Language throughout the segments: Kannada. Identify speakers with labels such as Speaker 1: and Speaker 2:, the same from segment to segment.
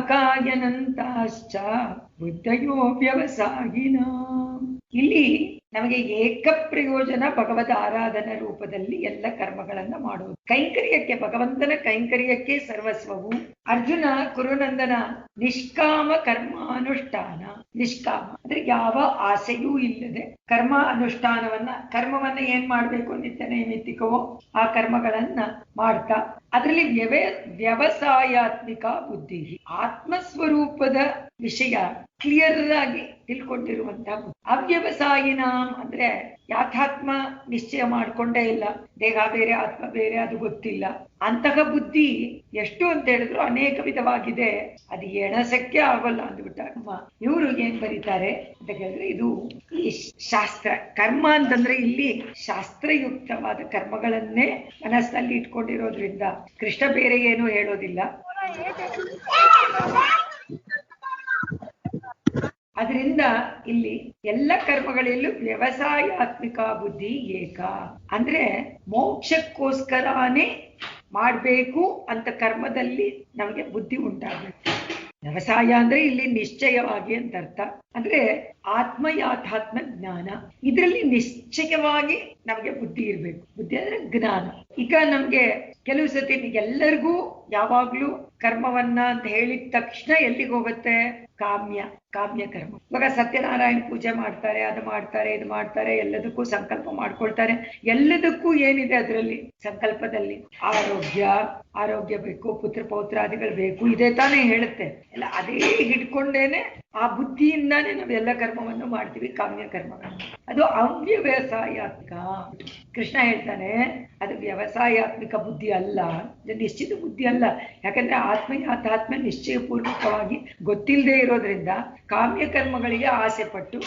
Speaker 1: ಕಾಯನಂತಾಶ್ಚ ಬುದ್ಧಯೋ ವ್ಯವಸಾಯಿನ. ಇಲ್ಲಿ ನಮಗೆ ಏಕ ಪ್ರಯೋಜನ ಭಗವದ್ ಆರಾಧನಾ ರೂಪದಲ್ಲಿ ಎಲ್ಲ ಕರ್ಮಗಳನ್ನ ಮಾಡುವುದು. ಕೈಂಕರ್ಯಕ್ಕೆ, ಭಗವಂತನ ಕೈಂಕರ್ಯಕ್ಕೆ ಸರ್ವಸ್ವವು. ಅರ್ಜುನ ಕುರುನಂದನ ನಿಷ್ಕಾಮ ಕರ್ಮಾನುಷ್ಠಾನ. ನಿಷ್ಕಾಮ ಅಂದ್ರೆ ಯಾವ ಆಸೆಯೂ ಇಲ್ಲದೆ ಕರ್ಮವನ್ನ ಏನ್ ಮಾಡ್ಬೇಕು ನಿತ್ಯ ನೈಮಿತ್ತಿಕವೋ ಆ ಕರ್ಮಗಳನ್ನ ಮಾಡ್ತಾ ಅದರಲ್ಲಿ ವ್ಯವಸಾಯಾತ್ಮಿಕ ಬುದ್ಧಿ, ಆತ್ಮಸ್ವರೂಪದ ವಿಷಯ ಕ್ಲಿಯರ್ ಆಗಿ ತಿಳ್ಕೊಂಡಿರುವಂತಹ ಬುದ್ಧಿ. ಅವ್ಯವಸಾಯಿನ ಅಂದ್ರೆ ಯಾಥಾತ್ಮ ನಿಶ್ಚಯ ಮಾಡ್ಕೊಂಡೇ ಇಲ್ಲ, ದೇಹ ಬೇರೆ ಆತ್ಮ ಬೇರೆ ಅದು ಗೊತ್ತಿಲ್ಲ. ಅಂತಹ ಬುದ್ಧಿ ಎಷ್ಟು ಅಂತ ಹೇಳಿದ್ರು ಅನೇಕ ವಿಧವಾಗಿದೆ, ಅದು ಎಣಸಕ್ಕೆ ಆಗೋಲ್ಲ ಅಂದ್ಬಿಟ್ಟ. ಇವರು ಏನ್ ಬರೀತಾರೆ ಅಂತ ಹೇಳಿದ್ರೆ, ಇದು ಈ ಶಾಸ್ತ್ರ ಕರ್ಮ ಅಂತಂದ್ರೆ ಇಲ್ಲಿ ಶಾಸ್ತ್ರಯುಕ್ತವಾದ ಕರ್ಮಗಳನ್ನೇ ಮನಸ್ಸಲ್ಲಿ ಇಟ್ಕೊಂಡಿರೋದ್ರಿಂದ ಕೃಷ್ಣ ಬೇರೆ ಏನು ಹೇಳೋದಿಲ್ಲ. ಅದರಿಂದ ಇಲ್ಲಿ ಎಲ್ಲ ಕರ್ಮಗಳಲ್ಲೂ ವ್ಯವಸಾಯಾತ್ಮಿಕ ಬುದ್ಧಿ ಏಕ ಅಂದ್ರೆ ಮೋಕ್ಷಕ್ಕೋಸ್ಕರನೇ ಮಾಡ್ಬೇಕು ಅಂತ ಕರ್ಮದಲ್ಲಿ ನಮಗೆ ಬುದ್ಧಿ ಉಂಟಾಗಬೇಕು. ವ್ಯವಸಾಯ ಅಂದ್ರೆ ಇಲ್ಲಿ ನಿಶ್ಚಯವಾಗಿ ಅಂತ ಅರ್ಥ. ಅಂದ್ರೆ ಆತ್ಮ ಯಾಥಾತ್ಮ ಜ್ಞಾನ, ಇದರಲ್ಲಿ ನಿಶ್ಚಯವಾಗಿ ನಮಗೆ ಬುದ್ಧಿ ಇರ್ಬೇಕು. ಬುದ್ಧಿ ಅಂದ್ರೆ ಜ್ಞಾನ. ಈಗ ನಮ್ಗೆ ಕೆಲವು ಸತಿ ಎಲ್ಲರಿಗೂ ಯಾವಾಗ್ಲೂ ಕರ್ಮವನ್ನ ಅಂತ ಹೇಳಿದ ತಕ್ಷಣ ಎಲ್ಲಿಗೆ ಹೋಗುತ್ತೆ? ಕಾಮ್ಯ ಕರ್ಮ. ಇವಾಗ ಸತ್ಯನಾರಾಯಣ ಪೂಜೆ ಮಾಡ್ತಾರೆ, ಅದು ಮಾಡ್ತಾರೆ, ಇದು ಮಾಡ್ತಾರೆ, ಎಲ್ಲದಕ್ಕೂ ಸಂಕಲ್ಪ ಮಾಡ್ಕೊಳ್ತಾರೆ. ಎಲ್ಲದಕ್ಕೂ ಏನಿದೆ ಅದರಲ್ಲಿ ಸಂಕಲ್ಪದಲ್ಲಿ? ಆರೋಗ್ಯ ಬೇಕು, ಪುತ್ರ ಪೌತ್ರಾದಿಗಳು ಬೇಕು, ಇದೇ ತಾನೇ ಹೇಳುತ್ತೆ. ಎಲ್ಲ ಅದೇ ಹಿಡ್ಕೊಂಡೇನೆ ಆ ಬುದ್ಧಿಯಿಂದಾನೇ ನಾವೆಲ್ಲ ಕರ್ಮವನ್ನು ಮಾಡ್ತೀವಿ, ಕಾಮ್ಯ ಕರ್ಮಗಳನ್ನು. ಅದು ಅವ್ಯವಸಾಯಾತ್ಮಿಕ. ಕೃಷ್ಣ ಹೇಳ್ತಾನೆ ಅದು ವ್ಯವಸಾಯಾತ್ಮಿಕ ಬುದ್ಧಿ ಅಲ್ಲ, ನಿಶ್ಚಿತ ಬುದ್ಧಿ ಅಲ್ಲ. ಯಾಕಂದ್ರೆ ಆತ್ಮ ನಿಶ್ಚಯಪೂರ್ವಕವಾಗಿ ಗೊತ್ತಿಲ್ಲದೆ ಇರೋದ್ರಿಂದ ಕಾಮ್ಯ ಕರ್ಮಗಳಿಗೆ ಆಸೆ ಪಟ್ಟು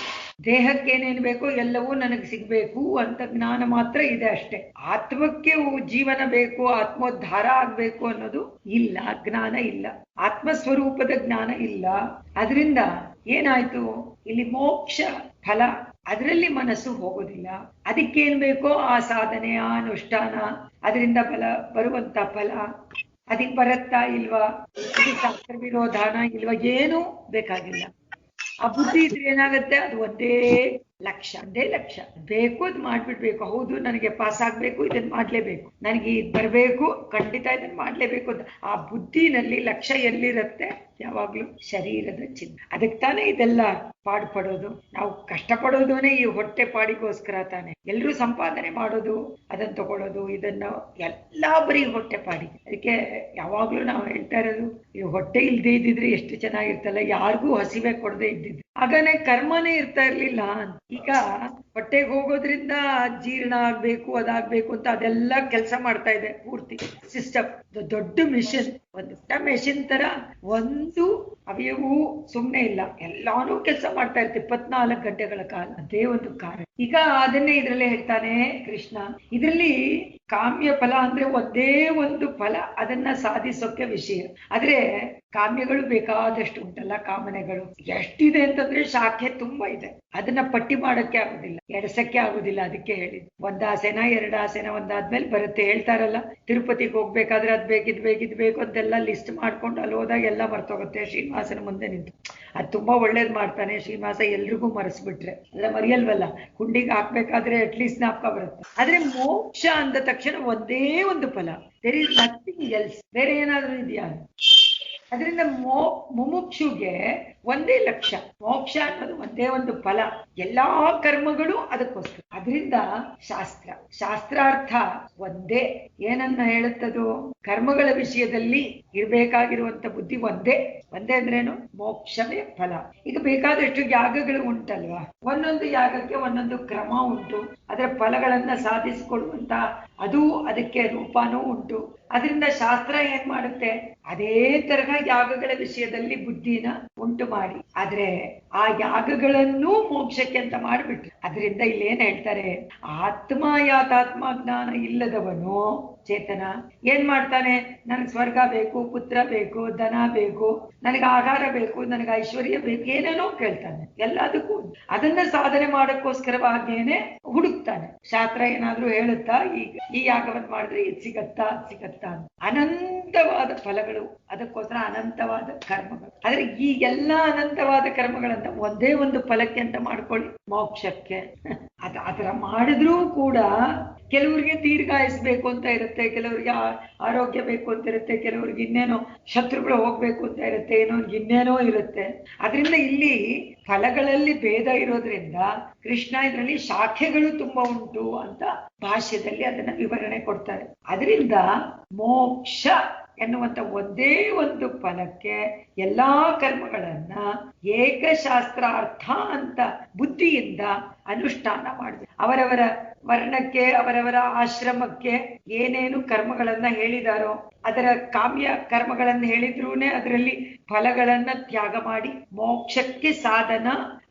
Speaker 1: ದೇಹಕ್ಕೇನೇನು ಬೇಕೋ ಎಲ್ಲವೂ ನನಗೆ ಸಿಗ್ಬೇಕು ಅಂತ ಜ್ಞಾನ ಮಾತ್ರ ಇದೆ ಅಷ್ಟೇ. ಆತ್ಮಕ್ಕೆ ಜೀವನ ಬೇಕು, ಆತ್ಮೋದ್ಧಾರ ಆಗ್ಬೇಕು ಅನ್ನೋದು ಇಲ್ಲ, ಜ್ಞಾನ ಇಲ್ಲ, ಆತ್ಮಸ್ವರೂಪದ ಜ್ಞಾನ ಇಲ್ಲ. ಅದರಿಂದ ಏನಾಯ್ತು? ಇಲ್ಲಿ ಮೋಕ್ಷ ಫಲ ಅದರಲ್ಲಿ ಮನಸ್ಸು ಹೋಗೋದಿಲ್ಲ. ಅದಕ್ಕೇನ್ ಬೇಕೋ ಆ ಸಾಧನೆ, ಆ ಅನುಷ್ಠಾನ, ಅದರಿಂದ ಬರುವಂತ ಫಲ ಅದಕ್ಕೆ ಬರತ್ತಾ ಇಲ್ವಾ, ಶಾಸ್ತ್ರ ವಿರೋಧಾನ ಇಲ್ವಾ, ಏನೂ ಬೇಕಾಗಿಲ್ಲ. ಆ ಬುದ್ಧಿ ಇದ್ರೆ ಏನಾಗುತ್ತೆ? ಅದು ಒಂದೇ ಲಕ್ಷ್ಯ ಬೇಕು, ಅದು ಮಾಡ್ಬಿಡ್ಬೇಕು. ಹೌದು, ನನಗೆ ಪಾಸ್ ಆಗ್ಬೇಕು, ಇದನ್ನ ಮಾಡ್ಲೇಬೇಕು, ನನಗೆ ಇದು ಬರಬೇಕು, ಖಂಡಿತ ಇದನ್ನ ಮಾಡ್ಲೇಬೇಕು ಅಂತ ಆ ಬುದ್ಧಿನಲ್ಲಿ ಲಕ್ಷ್ಯ ಎಲ್ಲಿರುತ್ತೆ? ಯಾವಾಗ್ಲೂ ಶರೀರದ ಚಿಂತೆ. ಅದಕ್ಕೆ ತಾನೇ ಇದೆಲ್ಲ ಪಾಡುಪಡೋದು. ನಾವು ಕಷ್ಟಪಡೋದನೇ ಈ ಹೊಟ್ಟೆ ಪಾಡಿಗೋಸ್ಕರ ತಾನೆ. ಎಲ್ರೂ ಸಂಪಾದನೆ ಮಾಡೋದು, ಅದನ್ನ ತಗೊಳ್ಳೋದು, ಇದನ್ನ ಎಲ್ಲಾ ಬರೀ ಹೊಟ್ಟೆ ಪಾಡಿ. ಅದಕ್ಕೆ ಯಾವಾಗ್ಲೂ ನಾವು ಹೇಳ್ತಾ ಇರೋದು, ಈ ಹೊಟ್ಟೆ ಇಲ್ದೇ ಇದ್ದಿದ್ರೆ ಎಷ್ಟು ಚೆನ್ನಾಗಿರ್ತಲ್ಲ, ಯಾರಿಗೂ ಹಸಿವೆ ಕೊಡದೆ ಇದ್ದಿದ್ದು, ಆಗನೇ ಕರ್ಮನೇ ಇರ್ತಾ ಇರ್ಲಿಲ್ಲ. ಈಗ ಹೊಟ್ಟೆಗೆ ಹೋಗೋದ್ರಿಂದ ಜೀರ್ಣ ಆಗ್ಬೇಕು, ಅದಾಗ್ಬೇಕು ಅಂತ ಅದೆಲ್ಲ ಕೆಲಸ ಮಾಡ್ತಾ ಇದೆ ಪೂರ್ತಿ ಸಿಸ್ಟಮ್. ದೊಡ್ಡ ಮಿಷನ್, ಒಂದು ಮೆಷಿನ್ ತರ ಒಂದು ಅವಯವೂ ಸುಮ್ನೆ ಇಲ್ಲ, ಎಲ್ಲಾನು ಕೆಲಸ ಮಾಡ್ತಾ ಇರ್ತೀವಿ 24 ಗಂಟೆಗಳ ಕಾಲ. ಅದೇ ಒಂದು ಕಾರಣ. ಈಗ ಅದನ್ನೇ ಇದ್ರಲ್ಲೇ ಹೇಳ್ತಾನೆ ಕೃಷ್ಣ. ಇದರಲ್ಲಿ ಕಾಮ್ಯ ಫಲ ಅಂದ್ರೆ ಒಂದೇ ಒಂದು ಫಲ, ಅದನ್ನ ಸಾಧಿಸೋಕೆ ವಿಷಯ. ಆದ್ರೆ ಕಾಮ್ಯಗಳು ಬೇಕಾದಷ್ಟು ಉಂಟಲ್ಲ, ಕಾಮನೆಗಳು ಎಷ್ಟಿದೆ ಅಂತಂದ್ರೆ ಶಾಖೆ ತುಂಬಾ ಇದೆ. ಅದನ್ನ ಪಟ್ಟಿ ಮಾಡಕ್ಕೆ ಆಗುದಿಲ್ಲ, ಎಡಸಕ್ಕೆ ಆಗುದಿಲ್ಲ. ಅದಕ್ಕೆ ಹೇಳಿದ್ ಒಂದ್ ಆಸೆನ 2 ಆಸೆನ ಒಂದಾದ್ಮೇಲೆ ಬರುತ್ತೆ. ಹೇಳ್ತಾರಲ್ಲ, ತಿರುಪತಿಗೆ ಹೋಗ್ಬೇಕಾದ್ರೆ ಅದ್ ಬೇಕಿದ್ ಬೇಕು ಅಂತೆಲ್ಲ ಲಿಸ್ಟ್ ಮಾಡ್ಕೊಂಡು ಅಲ್ಲಿ ಹೋದಾಗ ಎಲ್ಲ ಮರ್ತೋಗುತ್ತೆ. ಶ್ರೀನಿವಾಸನ ಮುಂದೆ ನಿಂತು ಅದ್ ತುಂಬಾ ಒಳ್ಳೇದ್ ಮಾಡ್ತಾನೆ ಶ್ರೀನಿವಾಸ, ಎಲ್ರಿಗೂ ಮರೆಸ್ಬಿಟ್ರೆ ಎಲ್ಲ ಮರೆಯಲ್ವಲ್ಲ, ಹುಂಡಿಗೆ ಹಾಕ್ಬೇಕಾದ್ರೆ ಅಟ್ಲೀಸ್ಟ್ ಜ್ಞಾಪಕ ಬರುತ್ತೆ. ಆದ್ರೆ ಮೋಕ್ಷ ಅಂದ ತಕ್ಷಣ ಒಂದೇ ಒಂದು ಫಲ, ದೇರ್ ಇಸ್ ನಥಿಂಗ್ ಎಲ್ಸ್. ಬೇರೆ ಏನಾದ್ರೂ ಇದೆಯಾ? ಅದರಿಂದ ಮುಮುಕ್ಷುಗೆ ಒಂದೇ ಲಕ್ಷ್ಯ, ಮೋಕ್ಷ ಅನ್ನೋದು ಒಂದೇ ಒಂದು ಫಲ. ಎಲ್ಲಾ ಕರ್ಮಗಳು ಅದಕ್ಕೋಸ್ಕರ. ಅದರಿಂದ ಶಾಸ್ತ್ರಾರ್ಥ ಒಂದೇ. ಏನನ್ನ ಹೇಳುತ್ತದು? ಕರ್ಮಗಳ ವಿಷಯದಲ್ಲಿ ಇರ್ಬೇಕಾಗಿರುವಂತ ಬುದ್ಧಿ ಒಂದೇ ಅಂದ್ರೇನು? ಮೋಕ್ಷವೇ ಫಲ. ಈಗ ಬೇಕಾದಷ್ಟು ಯಾಗಗಳು ಉಂಟಲ್ವಾ, ಒಂದೊಂದು ಯಾಗಕ್ಕೆ ಒಂದೊಂದು ಕ್ರಮ ಉಂಟು, ಅದರ ಫಲಗಳನ್ನ ಸಾಧಿಸಿಕೊಡುವಂತ ಅದು ಅದಕ್ಕೆ ರೂಪಾನೂ ಉಂಟು. ಅದರಿಂದ ಶಾಸ್ತ್ರ ಏನ್ ಮಾಡುತ್ತೆ? ಅದೇ ತರಹ ಯಾಗಗಳ ವಿಷಯದಲ್ಲಿ ಬುದ್ಧಿನ ಉಂಟು ಮಾಡಿ, ಆದ್ರೆ ಆ ಯಾಗಗಳನ್ನು ಮೋಕ್ಷಕ್ಕೆ ಅಂತ ಮಾಡಿಬಿಟ್ರು. ಅದರಿಂದ ಇಲ್ಲಿ ಏನ್ ಹೇಳ್ತಾರೆ? ಆತ್ಮ ಯಾತಾತ್ಮ ಜ್ಞಾನ ಇಲ್ಲದವನು ಚೇತನ ಏನ್ ಮಾಡ್ತಾನೆ? ನನಗೆ ಸ್ವರ್ಗ ಬೇಕು, ಪುತ್ರ ಬೇಕು, ಧನ ಬೇಕು, ನನಗೆ ಆಹಾರ ಬೇಕು, ನನಗೆ ಐಶ್ವರ್ಯ ಬೇಕು, ಏನೇನೋ ಕೇಳ್ತಾನೆ. ಎಲ್ಲದಕ್ಕೂ ಅದನ್ನ ಸಾಧನೆ ಮಾಡಕ್ಕೋಸ್ಕರವಾಗೇನೆ ಹುಡುಕ್ತಾನೆ. ಶಾಸ್ತ್ರ ಏನಾದ್ರೂ ಹೇಳುತ್ತಾ ಈ ಯಾಗವನ್ನು ಮಾಡಿದ್ರೆ ಇದು ಸಿಗತ್ತಾ ಸಿಗತ್ತಾ ಅಂತ. ಅನಂತವಾದ ಫಲಗಳು, ಅದಕ್ಕೋಸ್ಕರ ಅನಂತವಾದ ಕರ್ಮಗಳು. ಆದ್ರೆ ಈ ಎಲ್ಲಾ ಅನಂತವಾದ ಕರ್ಮಗಳನ್ನ ಒಂದೇ ಒಂದು ಫಲಕ್ಕೆ ಅಂತ ಮಾಡ್ಕೊಳ್ಳಿ, ಮೋಕ್ಷಕ್ಕೆ. ಅದರ ಮಾಡಿದ್ರೂ ಕೂಡ ಕೆಲವರಿಗೆ ದೀರ್ಘಾಯಿಸ್ಬೇಕು ಅಂತ ಇರುತ್ತೆ, ಕೆಲವರಿಗೆ ಆರೋಗ್ಯ ಬೇಕು ಅಂತ ಇರುತ್ತೆ, ಕೆಲವರಿಗೆ ಇನ್ನೇನೋ ಶತ್ರುಗಳು ಹೋಗ್ಬೇಕು ಅಂತ ಇರುತ್ತೆ, ಏನೋ ಇನ್ನೇನೋ ಇರುತ್ತೆ. ಅದರಿಂದ ಇಲ್ಲಿ ಫಲಗಳಲ್ಲಿ ಭೇದ ಇರೋದ್ರಿಂದ ಕೃಷ್ಣ ಇದರಲ್ಲಿ ಶಾಖೆಗಳು ತುಂಬಾ ಉಂಟು ಅಂತ ಭಾಷ್ಯದಲ್ಲಿ ಅದನ್ನ ವಿವರಣೆ ಕೊಡ್ತಾರೆ. ಅದರಿಂದ ಮೋಕ್ಷ ಎನ್ನುವಂತ ಒಂದೇ ಒಂದು ಫಲಕ್ಕೆ ಎಲ್ಲಾ ಕರ್ಮಗಳನ್ನ ಏಕಶಾಸ್ತ್ರಾರ್ಥ ಅಂತ ಬುದ್ಧಿಯಿಂದ ಅನುಷ್ಠಾನ ಮಾಡಿದೆ. ಅವರವರ ವರ್ಣಕ್ಕೆ, ಅವರವರ ಆಶ್ರಮಕ್ಕೆ ಏನೇನು ಕರ್ಮಗಳನ್ನ ಹೇಳಿದಾರೋ ಅದರ ಕಾಮ್ಯ ಕರ್ಮಗಳನ್ನು ಹೇಳಿದ್ರೂನೆ ಅದರಲ್ಲಿ ಫಲಗಳನ್ನ ತ್ಯಾಗ ಮಾಡಿ ಮೋಕ್ಷಕ್ಕೆ ಸಾಧನ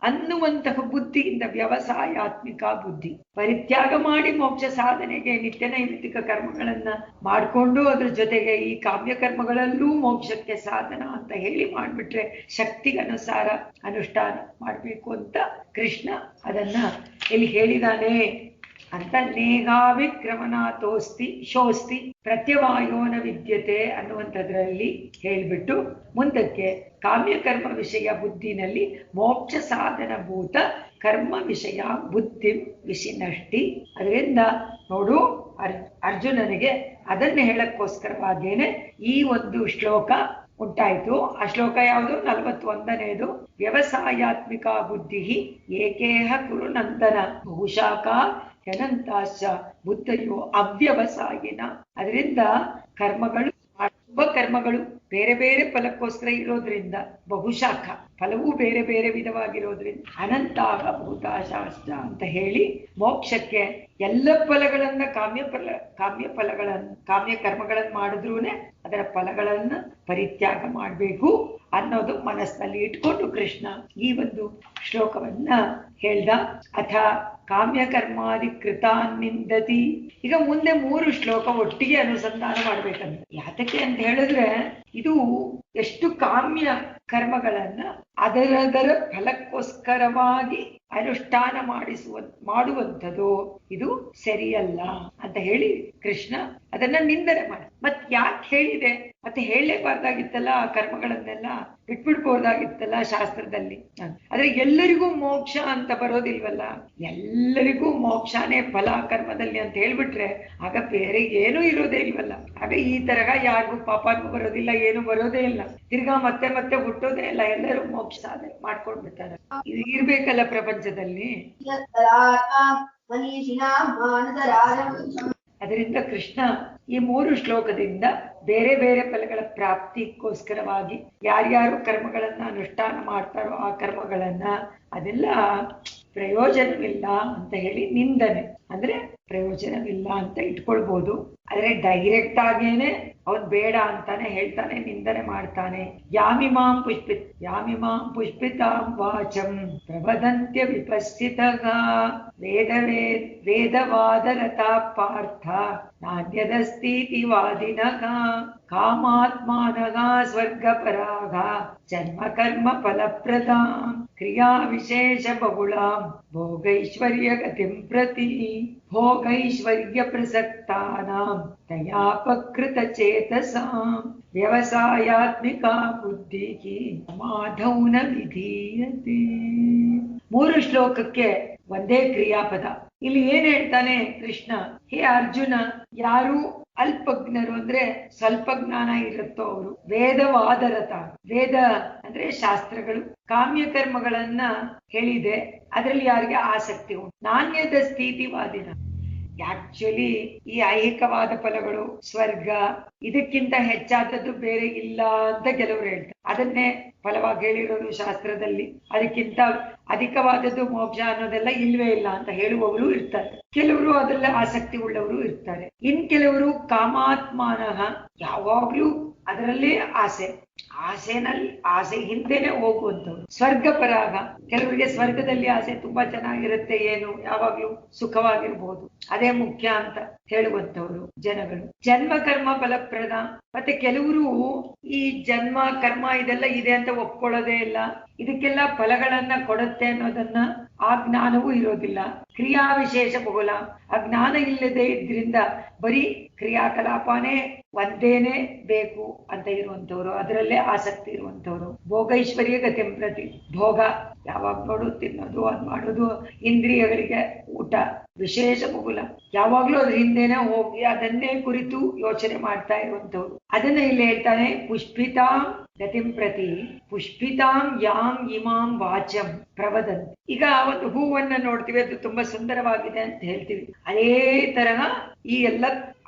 Speaker 1: ಅನ್ನುವಂತಹ ಬುದ್ಧಿಯಿಂದ, ವ್ಯವಸಾಯಾತ್ಮಿಕ ಬುದ್ಧಿ ಪರಿತ್ಯಾಗ ಮಾಡಿ ಮೋಕ್ಷ ಸಾಧನೆಗೆ ನಿತ್ಯ ನೈಮಿತ್ತಿಕ ಕರ್ಮಗಳನ್ನ ಮಾಡಿಕೊಂಡು ಅದ್ರ ಜೊತೆಗೆ ಈ ಕಾಮ್ಯ ಕರ್ಮಗಳಲ್ಲೂ ಮೋಕ್ಷಕ್ಕೆ ಸಾಧನ ಅಂತ ಹೇಳಿ ಮಾಡ್ಬಿಟ್ರೆ ಶಕ್ತಿಗನುಸಾರ ಅನುಷ್ಠಾನ ಮಾಡ್ಬೇಕು ಅಂತ ಕೃಷ್ಣ ಅದನ್ನ ಇಲ್ಲಿ ಹೇಳಿದಾನೆ ಅಂತ. ನೇಗಾವಿಕ್ರಮನಾಥೋಸ್ತಿ ಶೋಸ್ತಿ ಪ್ರತ್ಯವಾಯೋನ ವಿದ್ಯತೆ ಅನ್ನುವಂಥದ್ರಲ್ಲಿ ಹೇಳ್ಬಿಟ್ಟು ಮುಂದಕ್ಕೆ ಕಾಮ್ಯಕರ್ಮ ವಿಷಯ ಬುದ್ಧಿನಲ್ಲಿ ಮೋಕ್ಷ ಸಾಧನ ಭೂತ ಕರ್ಮ ವಿಷಯ ಬುದ್ಧಿ ವಿಷಿನಷ್ಟಿ. ಅದರಿಂದ ನೋಡು ಅರ್ಜುನನಿಗೆ ಅದನ್ನ ಹೇಳಕ್ಕೋಸ್ಕರವಾಗೇನೆ ಈ ಒಂದು ಶ್ಲೋಕ ಉಂಟಾಯ್ತು. ಆ ಶ್ಲೋಕ ಯಾವುದು? 41ನೇದು. ವ್ಯವಸಾಯಾತ್ಮಿಕ ಬುದ್ಧಿ ಏಕೇಹ ಕುರು ನಂದನ ಬಹುಶಾಖ ಅನಂತಾಶ್ಚ ಬುದ್ಧಯೋ ಅವ್ಯವಸಾಯಿನ. ಅದರಿಂದ ಕರ್ಮಗಳು, ಶುಭ ಕರ್ಮಗಳು ಬೇರೆ ಬೇರೆ ಫಲಕ್ಕೋಸ್ಕರ ಇರೋದ್ರಿಂದ, ಬಹುಶಾಖ ಫಲವೂ ಬೇರೆ ಬೇರೆ ವಿಧವಾಗಿರೋದ್ರಿಂದ ಅನಂತಾಹ ಭೂತಾಶಾಶ್ಚ ಅಂತ ಹೇಳಿ ಮೋಕ್ಷಕ್ಕೆ ಎಲ್ಲ ಫಲಗಳನ್ನ ಕಾಮ್ಯ ಕರ್ಮಗಳನ್ನ ಮಾಡಿದ್ರೂನೆ ಅದರ ಫಲಗಳನ್ನ ಪರಿತ್ಯಾಗ ಮಾಡಬೇಕು ಅನ್ನೋದು ಮನಸ್ಸಿನಲ್ಲಿ ಇಟ್ಕೊಂಡು ಕೃಷ್ಣ ಈ ಒಂದು ಶ್ಲೋಕವನ್ನ ಹೇಳ್ದ. ಅಥ ಕಾಮ್ಯಕರ್ಮಾದಿ ಕೃತಾನ್ನಿಂದತಿ. ಈಗ ಮುಂದೆ 3 ಶ್ಲೋಕ ಒಟ್ಟಿಗೆ ಅನುಸಂಧಾನ ಮಾಡ್ಬೇಕಂತ. ಯಾತಕ್ಕೆ ಅಂತ ಹೇಳಿದ್ರೆ ಇದು ಎಷ್ಟು ಕಾಮ್ಯ ಕರ್ಮಗಳನ್ನ ಅದರದರ ಫಲಕ್ಕೋಸ್ಕರವಾಗಿ ಅನುಷ್ಠಾನ ಮಾಡುವಂಥದ್ದು ಇದು ಸರಿಯಲ್ಲ ಅಂತ ಹೇಳಿ ಕೃಷ್ಣ ಅದನ್ನ ನಿಂದನೆ ಮಾಡಿ. ಮತ್ ಯಾಕೆ ಹೇಳಿದೆ? ಮತ್ತೆ ಹೇಳಲೇಬಾರ್ದಾಗಿತ್ತಲ್ಲ, ಆ ಕರ್ಮಗಳನ್ನೆಲ್ಲ ಬಿಟ್ಬಿಡ್ಬೋದಾಗಿತ್ತಲ್ಲ ಶಾಸ್ತ್ರದಲ್ಲಿ. ಆದ್ರೆ ಎಲ್ಲರಿಗೂ ಮೋಕ್ಷ ಅಂತ ಬರೋದಿಲ್ವಲ್ಲ, ಎಲ್ಲರಿಗೂ ಮೋಕ್ಷನೇ ಫಲ ಕರ್ಮದಲ್ಲಿ ಅಂತ ಹೇಳ್ಬಿಟ್ರೆ ಆಗ ಬೇರೆ ಏನೂ ಇರೋದೇ ಇಲ್ವಲ್ಲ. ಆಗ ಈ ತರಹ ಯಾರಿಗೂ ಪಾಪನೂ ಬರೋದಿಲ್ಲ, ಏನು ಬರೋದೇ ಇಲ್ಲ, ತಿರ್ಗಾ ಮತ್ತೆ ಮತ್ತೆ ಹುಟ್ಟೋದೇ ಇಲ್ಲ, ಎಲ್ಲರೂ ಮೋಕ್ಷ ಸಾಧನೆ ಮಾಡ್ಕೊಂಡ್ಬಿಡ್ತಾರೆ. ಇದು ಇರ್ಬೇಕಲ್ಲ ಪ್ರಪಂಚದಲ್ಲಿ. ಅದರಿಂದ ಕೃಷ್ಣ ಈ 3 ಶ್ಲೋಕದಿಂದ ಬೇರೆ ಬೇರೆ ಫಲಗಳ ಪ್ರಾಪ್ತಿಗೋಸ್ಕರವಾಗಿ ಯಾರ್ಯಾರು ಕರ್ಮಗಳನ್ನ ಅನುಷ್ಠಾನ ಮಾಡ್ತಾರೋ ಆ ಕರ್ಮಗಳನ್ನ ಅದೆಲ್ಲ ಪ್ರಯೋಜನವಿಲ್ಲ ಅಂತ ಹೇಳಿ ನಿಂದನೆ, ಅಂದ್ರೆ ಪ್ರಯೋಜನವಿಲ್ಲ ಅಂತ ಇಟ್ಕೊಳ್ಬಹುದು. ಆದ್ರೆ ಡೈರೆಕ್ಟ್ ಆಗೇನೆ ಅವನ್ ಬೇಡ ಅಂತಾನೆ ಹೇಳ್ತಾನೆ, ನಿಂದನೆ ಮಾಡ್ತಾನೆ. ಯಾಮಿಮಾಂ ಪುಷ್ಪಿತಾಂ ವಾಚಂ ಪ್ರವದಂತ್ಯ ವಿಪಶ್ಚಿತಃ ವೇದವಾದರತಾ ಪಾರ್ಥ ನಾನ್ಯದಸ್ತೀತಿ ವಾದಿನಃ ಕಾಮಾತ್ಮಾನಃ ಸ್ವರ್ಗಪರಾಗ ಜನ್ಮ ಕರ್ಮ ಫಲಪ್ರದಾಂ ಕ್ರಿಯಾ ವಿಶೇಷ ಬಹುಳಾಂ ಭೋಗೈಶ್ವರ್ಯ ಗತಿಂ ಪ್ರತಿ ಭೋಗೈಶ್ವರ್ಯ ಪ್ರಸಕ್ತಾನಾಂ ತಯಾಪಕೃತ ಚೇತಸಾಂ ವ್ಯವಸಾಯಾತ್ಮಿಕಾ ಬುದ್ಧಿಃ ಮಾಧೌ ನ ವಿಧೀಯತೆ. 3 ಶ್ಲೋಕಕ್ಕೆ ಒಂದೇ ಕ್ರಿಯಾಪದ. ಇಲ್ಲಿ ಏನ್ ಹೇಳ್ತಾನೆ ಕೃಷ್ಣ? ಹೇ ಅರ್ಜುನ, ಯಾರು ಅಲ್ಪಜ್ಞರು ಅಂದ್ರೆ ಸ್ವಲ್ಪ ಜ್ಞಾನ ಇರುತ್ತೋ ಅವರು ವೇದವಾದರತ, ವೇದ ಅಂದ್ರೆ ಶಾಸ್ತ್ರಗಳು, ಕಾಮ್ಯ ಕರ್ಮಗಳನ್ನ ಹೇಳಿದೆ, ಅದರಲ್ಲಿ ಯಾರಿಗೆ ಆಸಕ್ತಿ ಉಂಟು. ನಾಣ್ಯದ ಸ್ಥಿತಿವಾದಿನ, ಆಕ್ಚುಲಿ ಈ ಐಹಿಕವಾದ ಫಲಗಳು, ಸ್ವರ್ಗ ಇದಕ್ಕಿಂತ ಹೆಚ್ಚಾದದ್ದು ಬೇರೆ ಇಲ್ಲ ಅಂತ ಕೆಲವರು ಹೇಳ್ತಾರೆ. ಅದನ್ನೇ ಫಲವಾಗಿ ಹೇಳಿರೋದು ಶಾಸ್ತ್ರದಲ್ಲಿ. ಅದಕ್ಕಿಂತ ಅಧಿಕವಾದದ್ದು ಮೋಕ್ಷ ಅನ್ನೋದೆಲ್ಲ ಇಲ್ವೇ ಇಲ್ಲ ಅಂತ ಹೇಳುವವರು ಇರ್ತಾರೆ. ಕೆಲವರು ಅದರಲ್ಲಿ ಆಸಕ್ತಿ ಉಳ್ಳವರು ಇರ್ತಾರೆ. ಇನ್ ಕೆಲವರು ಕಾಮಾತ್ಮಾನಃ, ಯಾವಾಗ್ಲೂ ಅದರಲ್ಲಿ ಆಸೆ, ಆಸೆ ಹಿಂದೆನೆ ಹೋಗುವಂಥವ್ರು. ಸ್ವರ್ಗ ಪರಾಗ, ಕೆಲವರಿಗೆ ಸ್ವರ್ಗದಲ್ಲಿ ಆಸೆ ತುಂಬಾ ಚೆನ್ನಾಗಿರುತ್ತೆ, ಏನು ಯಾವಾಗ್ಲೂ ಸುಖವಾಗಿರ್ಬೋದು, ಅದೇ ಮುಖ್ಯ ಅಂತ ಹೇಳುವಂತವ್ರು ಜನಗಳು. ಜನ್ಮ ಕರ್ಮ ಫಲಪ್ರದ, ಮತ್ತೆ ಕೆಲವರು ಈ ಜನ್ಮ ಕರ್ಮ ಇದೆಲ್ಲ ಇದೆ ಅಂತ ಒಪ್ಕೊಳ್ಳೋದೇ ಇಲ್ಲ, ಇದಕ್ಕೆಲ್ಲ ಫಲಗಳನ್ನ ಕೊಡುತ್ತೆ ಅನ್ನೋದನ್ನ ಆ ಜ್ಞಾನವೂ ಇರೋದಿಲ್ಲ. ಕ್ರಿಯಾ ವಿಶೇಷ ಬಹುಲ, ಆ ಜ್ಞಾನ ಇಲ್ಲದೆ ಇದ್ರಿಂದ ಬರೀ ಕ್ರಿಯಾಕಲಾಪನೇ ಒಂದೇನೆ ಬೇಕು ಅಂತ ಇರುವಂತವ್ರು, ಅದರಲ್ಲೇ ಆಸಕ್ತಿ ಇರುವಂತವ್ರು. ಭೋಗೈಶ್ವರ್ಯ ಗತಿಂ ಪ್ರತಿ, ಭೋಗ ಯಾವಾಗ ನೋಡು ತಿನ್ನೋದು, ಅದ್ ಮಾಡೋದು, ಇಂದ್ರಿಯಗಳಿಗೆ ಊಟ, ವಿಶೇಷ ಬಹುಲ, ಯಾವಾಗ್ಲೂ ಅದ್ರ ಹಿಂದೆನೆ ಹೋಗಿ ಅದನ್ನೇ ಕುರಿತು ಯೋಚನೆ ಮಾಡ್ತಾ ಇರುವಂತವ್ರು. ಅದನ್ನ ಇಲ್ಲಿ ಹೇಳ್ತಾನೆ, ಪುಷ್ಪಿತಾಂ ಗತಿಂ ಪ್ರತಿ ಪುಷ್ಪಿತಾಂ ಯಾಂ ಇಮಾಂ ವಾಚಂ ಪ್ರವದಂತಿ. ಈಗ ಒಂದು ಹೂವನ್ನ ನೋಡ್ತೀವಿ, ಅದು ತುಂಬಾ ಸುಂದರವಾಗಿದೆ ಅಂತ ಹೇಳ್ತೀವಿ, ಅದೇ ತರಹ ಈ ಎಲ್ಲ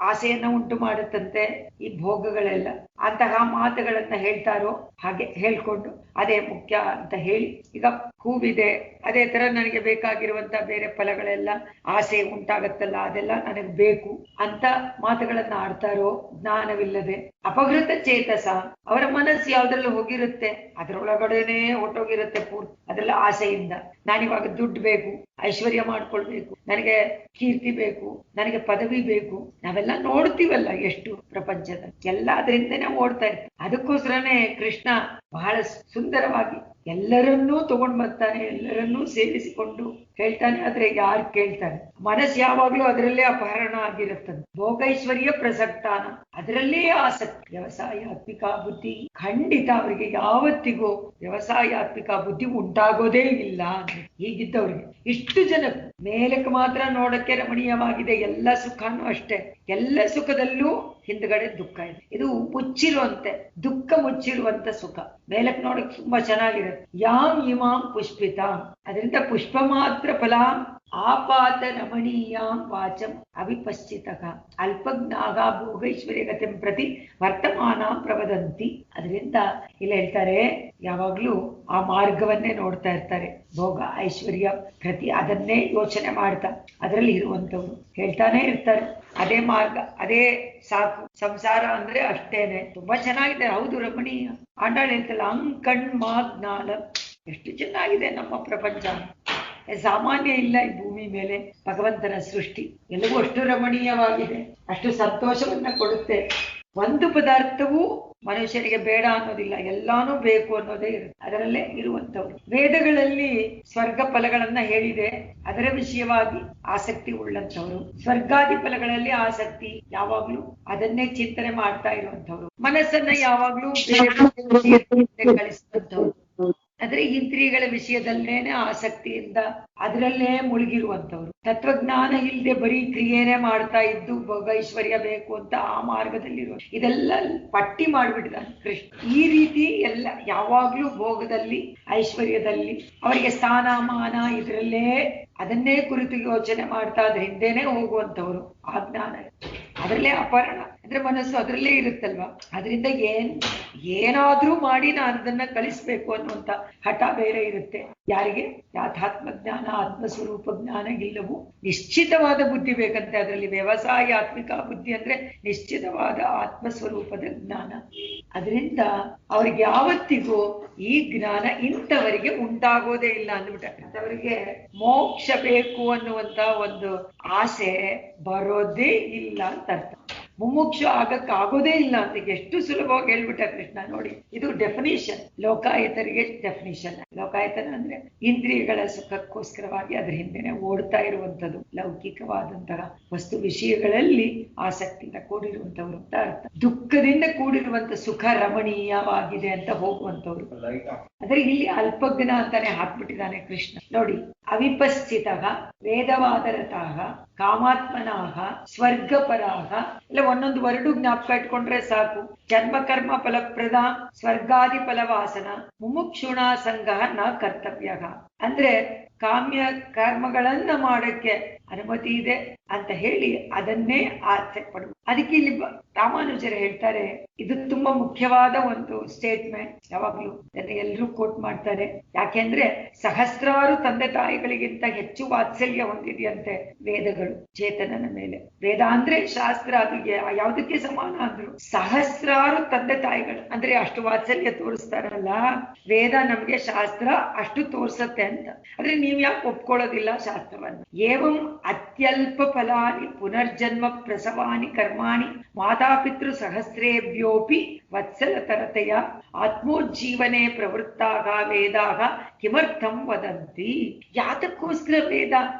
Speaker 1: ಆಸೆಯನ್ನ ಉಂಟು ಮಾಡುತ್ತಂತೆ ಈ ಭೋಗಗಳೆಲ್ಲ. ಅಂತಹ ಮಾತುಗಳನ್ನ ಹೇಳ್ತಾರೋ ಹಾಗೆ ಹೇಳ್ಕೊಂಡು ಅದೇ ಮುಖ್ಯ ಅಂತ ಹೇಳಿ, ಈಗ ಹೂವಿದೆ, ಅದೇ ತರ ನನಗೆ ಬೇಕಾಗಿರುವಂತ ಬೇರೆ ಫಲಗಳೆಲ್ಲ ಆಸೆ ಉಂಟಾಗತ್ತಲ್ಲ, ಅದೆಲ್ಲ ನನಗೆ ಬೇಕು ಅಂತ ಮಾತುಗಳನ್ನ ಆಡ್ತಾರೋ ಜ್ಞಾನವಿಲ್ಲದೆ. ಅಪಹೃತ ಚೇತಸ, ಅವರ ಮನಸ್ಸು ಯಾವ್ದ್ರಲ್ಲಿ ಹೋಗಿರುತ್ತೆ, ಅದರೊಳಗಡೆನೆ ಹೊಟ್ಟೋಗಿರುತ್ತೆ ಪೂರ್ತಿ, ಅದೆಲ್ಲ ಆಸೆಯಿಂದ. ನಾನಿವಾಗ ದುಡ್ಡು ಬೇಕು, ಐಶ್ವರ್ಯ ಮಾಡ್ಕೊಳ್ಬೇಕು, ನನಗೆ ಕೀರ್ತಿ ಬೇಕು, ನನಗೆ ಪದವಿ ಬೇಕು, ನಾವೆಲ್ಲ ನೋಡ್ತೀವಲ್ಲ ಎಷ್ಟು ಪ್ರಪಂಚದ ಎಲ್ಲ ಅದರಿಂದನೇ ಓಡ್ತಾ ಇರ್ತೀವಿ. ಅದಕ್ಕೋಸ್ಕರನೇ ಕೃಷ್ಣ ಬಹಳ ಸುಂದರವಾಗಿ ಎಲ್ಲರನ್ನೂ ತಗೊಂಡ್ ಬರ್ತಾನೆ, ಎಲ್ಲರನ್ನೂ ಸೇರಿಸಿಕೊಂಡು ಹೇಳ್ತಾನೆ. ಆದ್ರೆ ಯಾರು ಕೇಳ್ತಾನೆ? ಮನಸ್ಸು ಯಾವಾಗ್ಲೂ ಅದರಲ್ಲೇ ಅಪಹರಣ ಆಗಿರುತ್ತದೆ. ಭೋಗೈಶ್ವರ್ಯ ಪ್ರಸಕ್ತಾನ, ಅದರಲ್ಲೇ ಆಸಕ್ತಿ. ವ್ಯವಸಾಯಾತ್ಮಿಕ ಬುದ್ಧಿ ಖಂಡಿತ ಅವರಿಗೆ ಯಾವತ್ತಿಗೂ ವ್ಯವಸಾಯಾತ್ಮಿಕ ಬುದ್ಧಿ ಉಂಟಾಗೋದೇ ಇಲ್ಲ. ಹೀಗಿದ್ದವ್ರಿಗೆ ಇಷ್ಟು ಜನ ಮೇಲಕ್ಕೆ ಮಾತ್ರ ನೋಡಕ್ಕೆ ರಮಣೀಯವಾಗಿದೆ, ಎಲ್ಲ ಸುಖನೂ ಅಷ್ಟೇ, ಎಲ್ಲ ಸುಖದಲ್ಲೂ ಹಿಂದ್ಗಡೆ ದುಃಖ ಇದೆ. ಇದು ಮುಚ್ಚಿರುವಂತೆ, ದುಃಖ ಮುಚ್ಚಿರುವಂತ ಸುಖ. ಮೇಲಕ್ಕೆ ನೋಡಕ್ ತುಂಬಾ ಚೆನ್ನಾಗಿರುತ್ತೆ. ಯಾಂ ಇಮಾಂ ಪುಷ್ಪಿತ, ಅದರಿಂದ ಪುಷ್ಪ ಮಾತ್ರ ಫಲ ಆಪಾತ ರಮಣೀಯಾಂ ವಾಚಂ ಅವಿಪಶ್ಚಿತಃ ಅಲ್ಪಜ್ಞಾಗ ಭೋಗೈಶ್ವರ್ಯ ಗತಿಂ ಪ್ರತಿ ವರ್ತಮಾನ ಪ್ರವದಂತಿ. ಅದರಿಂದ ಇಲ್ಲಿ ಹೇಳ್ತಾರೆ, ಯಾವಾಗ್ಲೂ ಆ ಮಾರ್ಗವನ್ನೇ ನೋಡ್ತಾ ಇರ್ತಾರೆ, ಭೋಗ ಐಶ್ವರ್ಯ ಪ್ರತಿ ಅದನ್ನೇ ಯೋಚನೆ ಮಾಡ್ತಾ ಅದರಲ್ಲಿ ಇರುವಂತವ್ರು ಹೇಳ್ತಾನೆ ಇರ್ತಾರೆ. ಅದೇ ಮಾರ್ಗ, ಅದೇ ಸಾಕು. ಸಂಸಾರ ಅಂದ್ರೆ ಅಷ್ಟೇನೆ, ತುಂಬಾ ಚೆನ್ನಾಗಿದೆ, ಹೌದು ರಮಣೀಯ. ಆಂಡಾಳ್ ಹೇಳ್ತಲ್ಲ, ಅಂಕಣ್ ಮಾ ಜ್ಞಾನ, ಎಷ್ಟು ಚೆನ್ನಾಗಿದೆ ನಮ್ಮ ಪ್ರಪಂಚ, ಸಾಮಾನ್ಯ ಇಲ್ಲ ಈ ಭೂಮಿ ಮೇಲೆ ಭಗವಂತನ ಸೃಷ್ಟಿ. ಎಲ್ಲವೂ ಅಷ್ಟು ರಮಣೀಯವಾಗಿದೆ, ಅಷ್ಟು ಸಂತೋಷವನ್ನ ಕೊಡುತ್ತೆ. ಒಂದು ಪದಾರ್ಥವೂ ಮನುಷ್ಯರಿಗೆ ಬೇಡ ಅನ್ನೋದಿಲ್ಲ, ಎಲ್ಲಾನು ಬೇಕು ಅನ್ನೋದೇ ಇರುತ್ತೆ, ಅದರಲ್ಲೇ ಇರುವಂತವ್ರು. ವೇದಗಳಲ್ಲಿ ಸ್ವರ್ಗ ಫಲಗಳನ್ನ ಹೇಳಿದೆ, ಅದರ ವಿಷಯವಾಗಿ ಆಸಕ್ತಿ ಉಳ್ಳಂತವ್ರು. ಸ್ವರ್ಗಾದಿ ಫಲಗಳಲ್ಲಿ ಆಸಕ್ತಿ, ಯಾವಾಗ್ಲೂ ಅದನ್ನೇ ಚಿಂತನೆ ಮಾಡ್ತಾ ಇರುವಂತವ್ರು. ಮನಸ್ಸನ್ನ ಯಾವಾಗ್ಲೂ ಬೇರೆ ಕಳಿಸುವಂತವ್ರು, ಅಂದ್ರೆ ಇಂದ್ರಿಯಗಳ ವಿಷಯದಲ್ಲೇನೆ ಆಸಕ್ತಿಯಿಂದ ಅದರಲ್ಲೇ ಮುಳುಗಿರುವಂತವ್ರು. ತತ್ವಜ್ಞಾನ ಇಲ್ಲದೆ ಬರೀ ಕ್ರಿಯೆನೇ ಮಾಡ್ತಾ ಇದ್ದು ಭೋಗ ಐಶ್ವರ್ಯ ಬೇಕು ಅಂತ ಆ ಮಾರ್ಗದಲ್ಲಿರುವ, ಇದೆಲ್ಲ ಪಟ್ಟಿ ಮಾಡ್ಬಿಟ್ಟಿದ್ದಾನೆ ಕೃಷ್ಣ. ಈ ರೀತಿ ಎಲ್ಲ ಯಾವಾಗ್ಲೂ ಭೋಗದಲ್ಲಿ ಐಶ್ವರ್ಯದಲ್ಲಿ ಅವರಿಗೆ ಸ್ಥಾನಮಾನ ಇದರಲ್ಲೇ ಅದನ್ನೇ ಕುರಿತು ಯೋಚನೆ ಮಾಡ್ತಾ ಅದ್ರ ಹಿಂದೆನೆ ಹೋಗುವಂತವ್ರು. ಆ ಜ್ಞಾನ ಅದರಲ್ಲೇ ಅಪಹರಣ, ಅಂದ್ರೆ ಮನಸ್ಸು ಅದರಲ್ಲೇ ಇರುತ್ತಲ್ವಾ, ಅದರಿಂದ ಏನಾದ್ರೂ ಮಾಡಿ ನಾನು ಅದನ್ನ ಕಲಿಸ್ಬೇಕು ಅನ್ನುವಂತ ಹಠ ಬೇರೆ ಇರುತ್ತೆ. ಯಾರಿಗೆ ಯಾಥಾತ್ಮ ಜ್ಞಾನ ಆತ್ಮಸ್ವರೂಪ ಜ್ಞಾನ ಇಲ್ಲವೂ ನಿಶ್ಚಿತವಾದ ಬುದ್ಧಿ ಬೇಕಂತೆ. ಅದರಲ್ಲಿ ವ್ಯವಸಾಯಾತ್ಮಿಕ ಬುದ್ಧಿ ಅಂದ್ರೆ ನಿಶ್ಚಿತವಾದ ಆತ್ಮಸ್ವರೂಪದ ಜ್ಞಾನ. ಅದರಿಂದ ಅವ್ರಿಗೆ ಯಾವತ್ತಿಗೂ ಈ ಜ್ಞಾನ ಇಂಥವರಿಗೆ ಉಂಟಾಗೋದೇ ಇಲ್ಲ ಅಂದ್ಬಿಟ್ಟ. ಅವರಿಗೆ ಮೋಕ್ಷ ಬೇಕು ಅನ್ನುವಂತ ಒಂದು ಆಸೆ ಬರೋದೇ ಇಲ್ಲ ಅಂತ ಅರ್ಥ. ಮುಮುಕ್ಷು ಆಗಕ್ಕಾಗೋದೇ ಇಲ್ಲ ಅಂತ ಎಷ್ಟು ಸುಲಭವಾಗಿ ಹೇಳ್ಬಿಟ್ಟ ಕೃಷ್ಣ. ನೋಡಿ, ಇದು ಡೆಫಿನಿಷನ್, ಲೋಕಾಯತರಿಗೆ ಡೆಫಿನಿಷನ್. ಲೋಕಾಯತನ ಅಂದ್ರೆ ಇಂದ್ರಿಯಗಳ ಸುಖಕ್ಕೋಸ್ಕರವಾಗಿ ಅದ್ರ ಹಿಂದೆನೆ ಓಡ್ತಾ ಇರುವಂತದ್ದು, ಲೌಕಿಕವಾದಂತಹ ವಸ್ತು ವಿಷಯಗಳಲ್ಲಿ ಆಸಕ್ತಿಯಿಂದ ಕೂಡಿರುವಂತವ್ರು ಅಂತ ಅರ್ಥ. ದುಃಖದಿಂದ ಕೂಡಿರುವಂತ ಸುಖ ರಮಣೀಯವಾಗಿದೆ ಅಂತ ಹೋಗುವಂತವ್ರು. ಆದ್ರೆ ಇಲ್ಲಿ ಅಲ್ಪಜ್ಞ ಅಂತಾನೆ ಹಾಕ್ಬಿಟ್ಟಿದ್ದಾನೆ ಕೃಷ್ಣ. ನೋಡಿ, ಅವಿಪಸ್ಥಿತಃ ವೇದವಾದರತಃ ಕಾಮಾತ್ಮನಾಹ ಸ್ವರ್ಗಪರಾಹ, ಇಲ್ಲ ಒಂದೊಂದು ವರ್ಡು ಜ್ಞಾಪಕ ಇಟ್ಕೊಂಡ್ರೆ ಸಾಕು. ಜನ್ಮ ಕರ್ಮ ಫಲಪ್ರದ ಸ್ವರ್ಗಾದಿ ಫಲವಾಸನ ಮುಮುಕ್ಷುಣ ಸಂಘ ನ ಕರ್ತವ್ಯ. ಅಂದ್ರೆ ಕಾಮ್ಯ ಕರ್ಮಗಳನ್ನ ಮಾಡಕ್ಕೆ ಅನುಮತಿ ಇದೆ ಅಂತ ಹೇಳಿ ಅದನ್ನೇ ಆಸೆ ಪಡುವ. ಅದಕ್ಕೆ ಇಲ್ಲಿ ರಾಮಾನುಜರು ಹೇಳ್ತಾರೆ, ಇದು ತುಂಬಾ ಮುಖ್ಯವಾದ ಒಂದು ಸ್ಟೇಟ್ಮೆಂಟ್. ಯಾವಾಗ್ಲೂ ಎಲ್ಲರೂ ಕೋಟ್ ಮಾಡ್ತಾರೆ. ಯಾಕೆಂದ್ರೆ ಸಹಸ್ರಾರು ತಂದೆ ತಾಯಿಗಳಿಗಿಂತ ಹೆಚ್ಚು ವಾತ್ಸಲ್ಯ ಹೊಂದಿದೆಯಂತೆ ವೇದಗಳು ಚೇತನನ ಮೇಲೆ. ವೇದ ಅಂದ್ರೆ ಶಾಸ್ತ್ರ, ಅದು ಯಾವುದಕ್ಕೆ ಸಮಾನ ಅಂದ್ರು ಸಹಸ್ರಾರು ತಂದೆ ತಾಯಿಗಳು ಅಂದ್ರೆ ಅಷ್ಟು ವಾತ್ಸಲ್ಯ ತೋರಿಸ್ತಾರಲ್ಲ ವೇದ, ನಮ್ಗೆ ಶಾಸ್ತ್ರ ಅಷ್ಟು ತೋರ್ಸತ್ತೆ ಅಂತ. ಆದ್ರೆ ನೀವ್ ಯಾಕೆ ಒಪ್ಕೊಳ್ಳೋದಿಲ್ಲ ಶಾಸ್ತ್ರವನ್ನು? ಏವಂ ಅತ್ಯಲ್ಪ ಫಲಾನಿ ಪುನರ್ಜನ್ಮ ಪ್ರಸವಾನಿ ಕರ್ಮಾಣಿ ಮಾತಾಪಿತೃ ಸಹಸ್ರೇಭ್ಯೋಪಿ ವತ್ಸಲತರತೆಯ ಆತ್ಮೋಜ್ಜೀವನೆ ಪ್ರವೃತ್ತಾಗ ವೇದಾಗ ಕಿಮರ್ಥಂ ವದಂತಿ. ಯಾತಕ್ಕೋಸ್ಕರ ವೇದ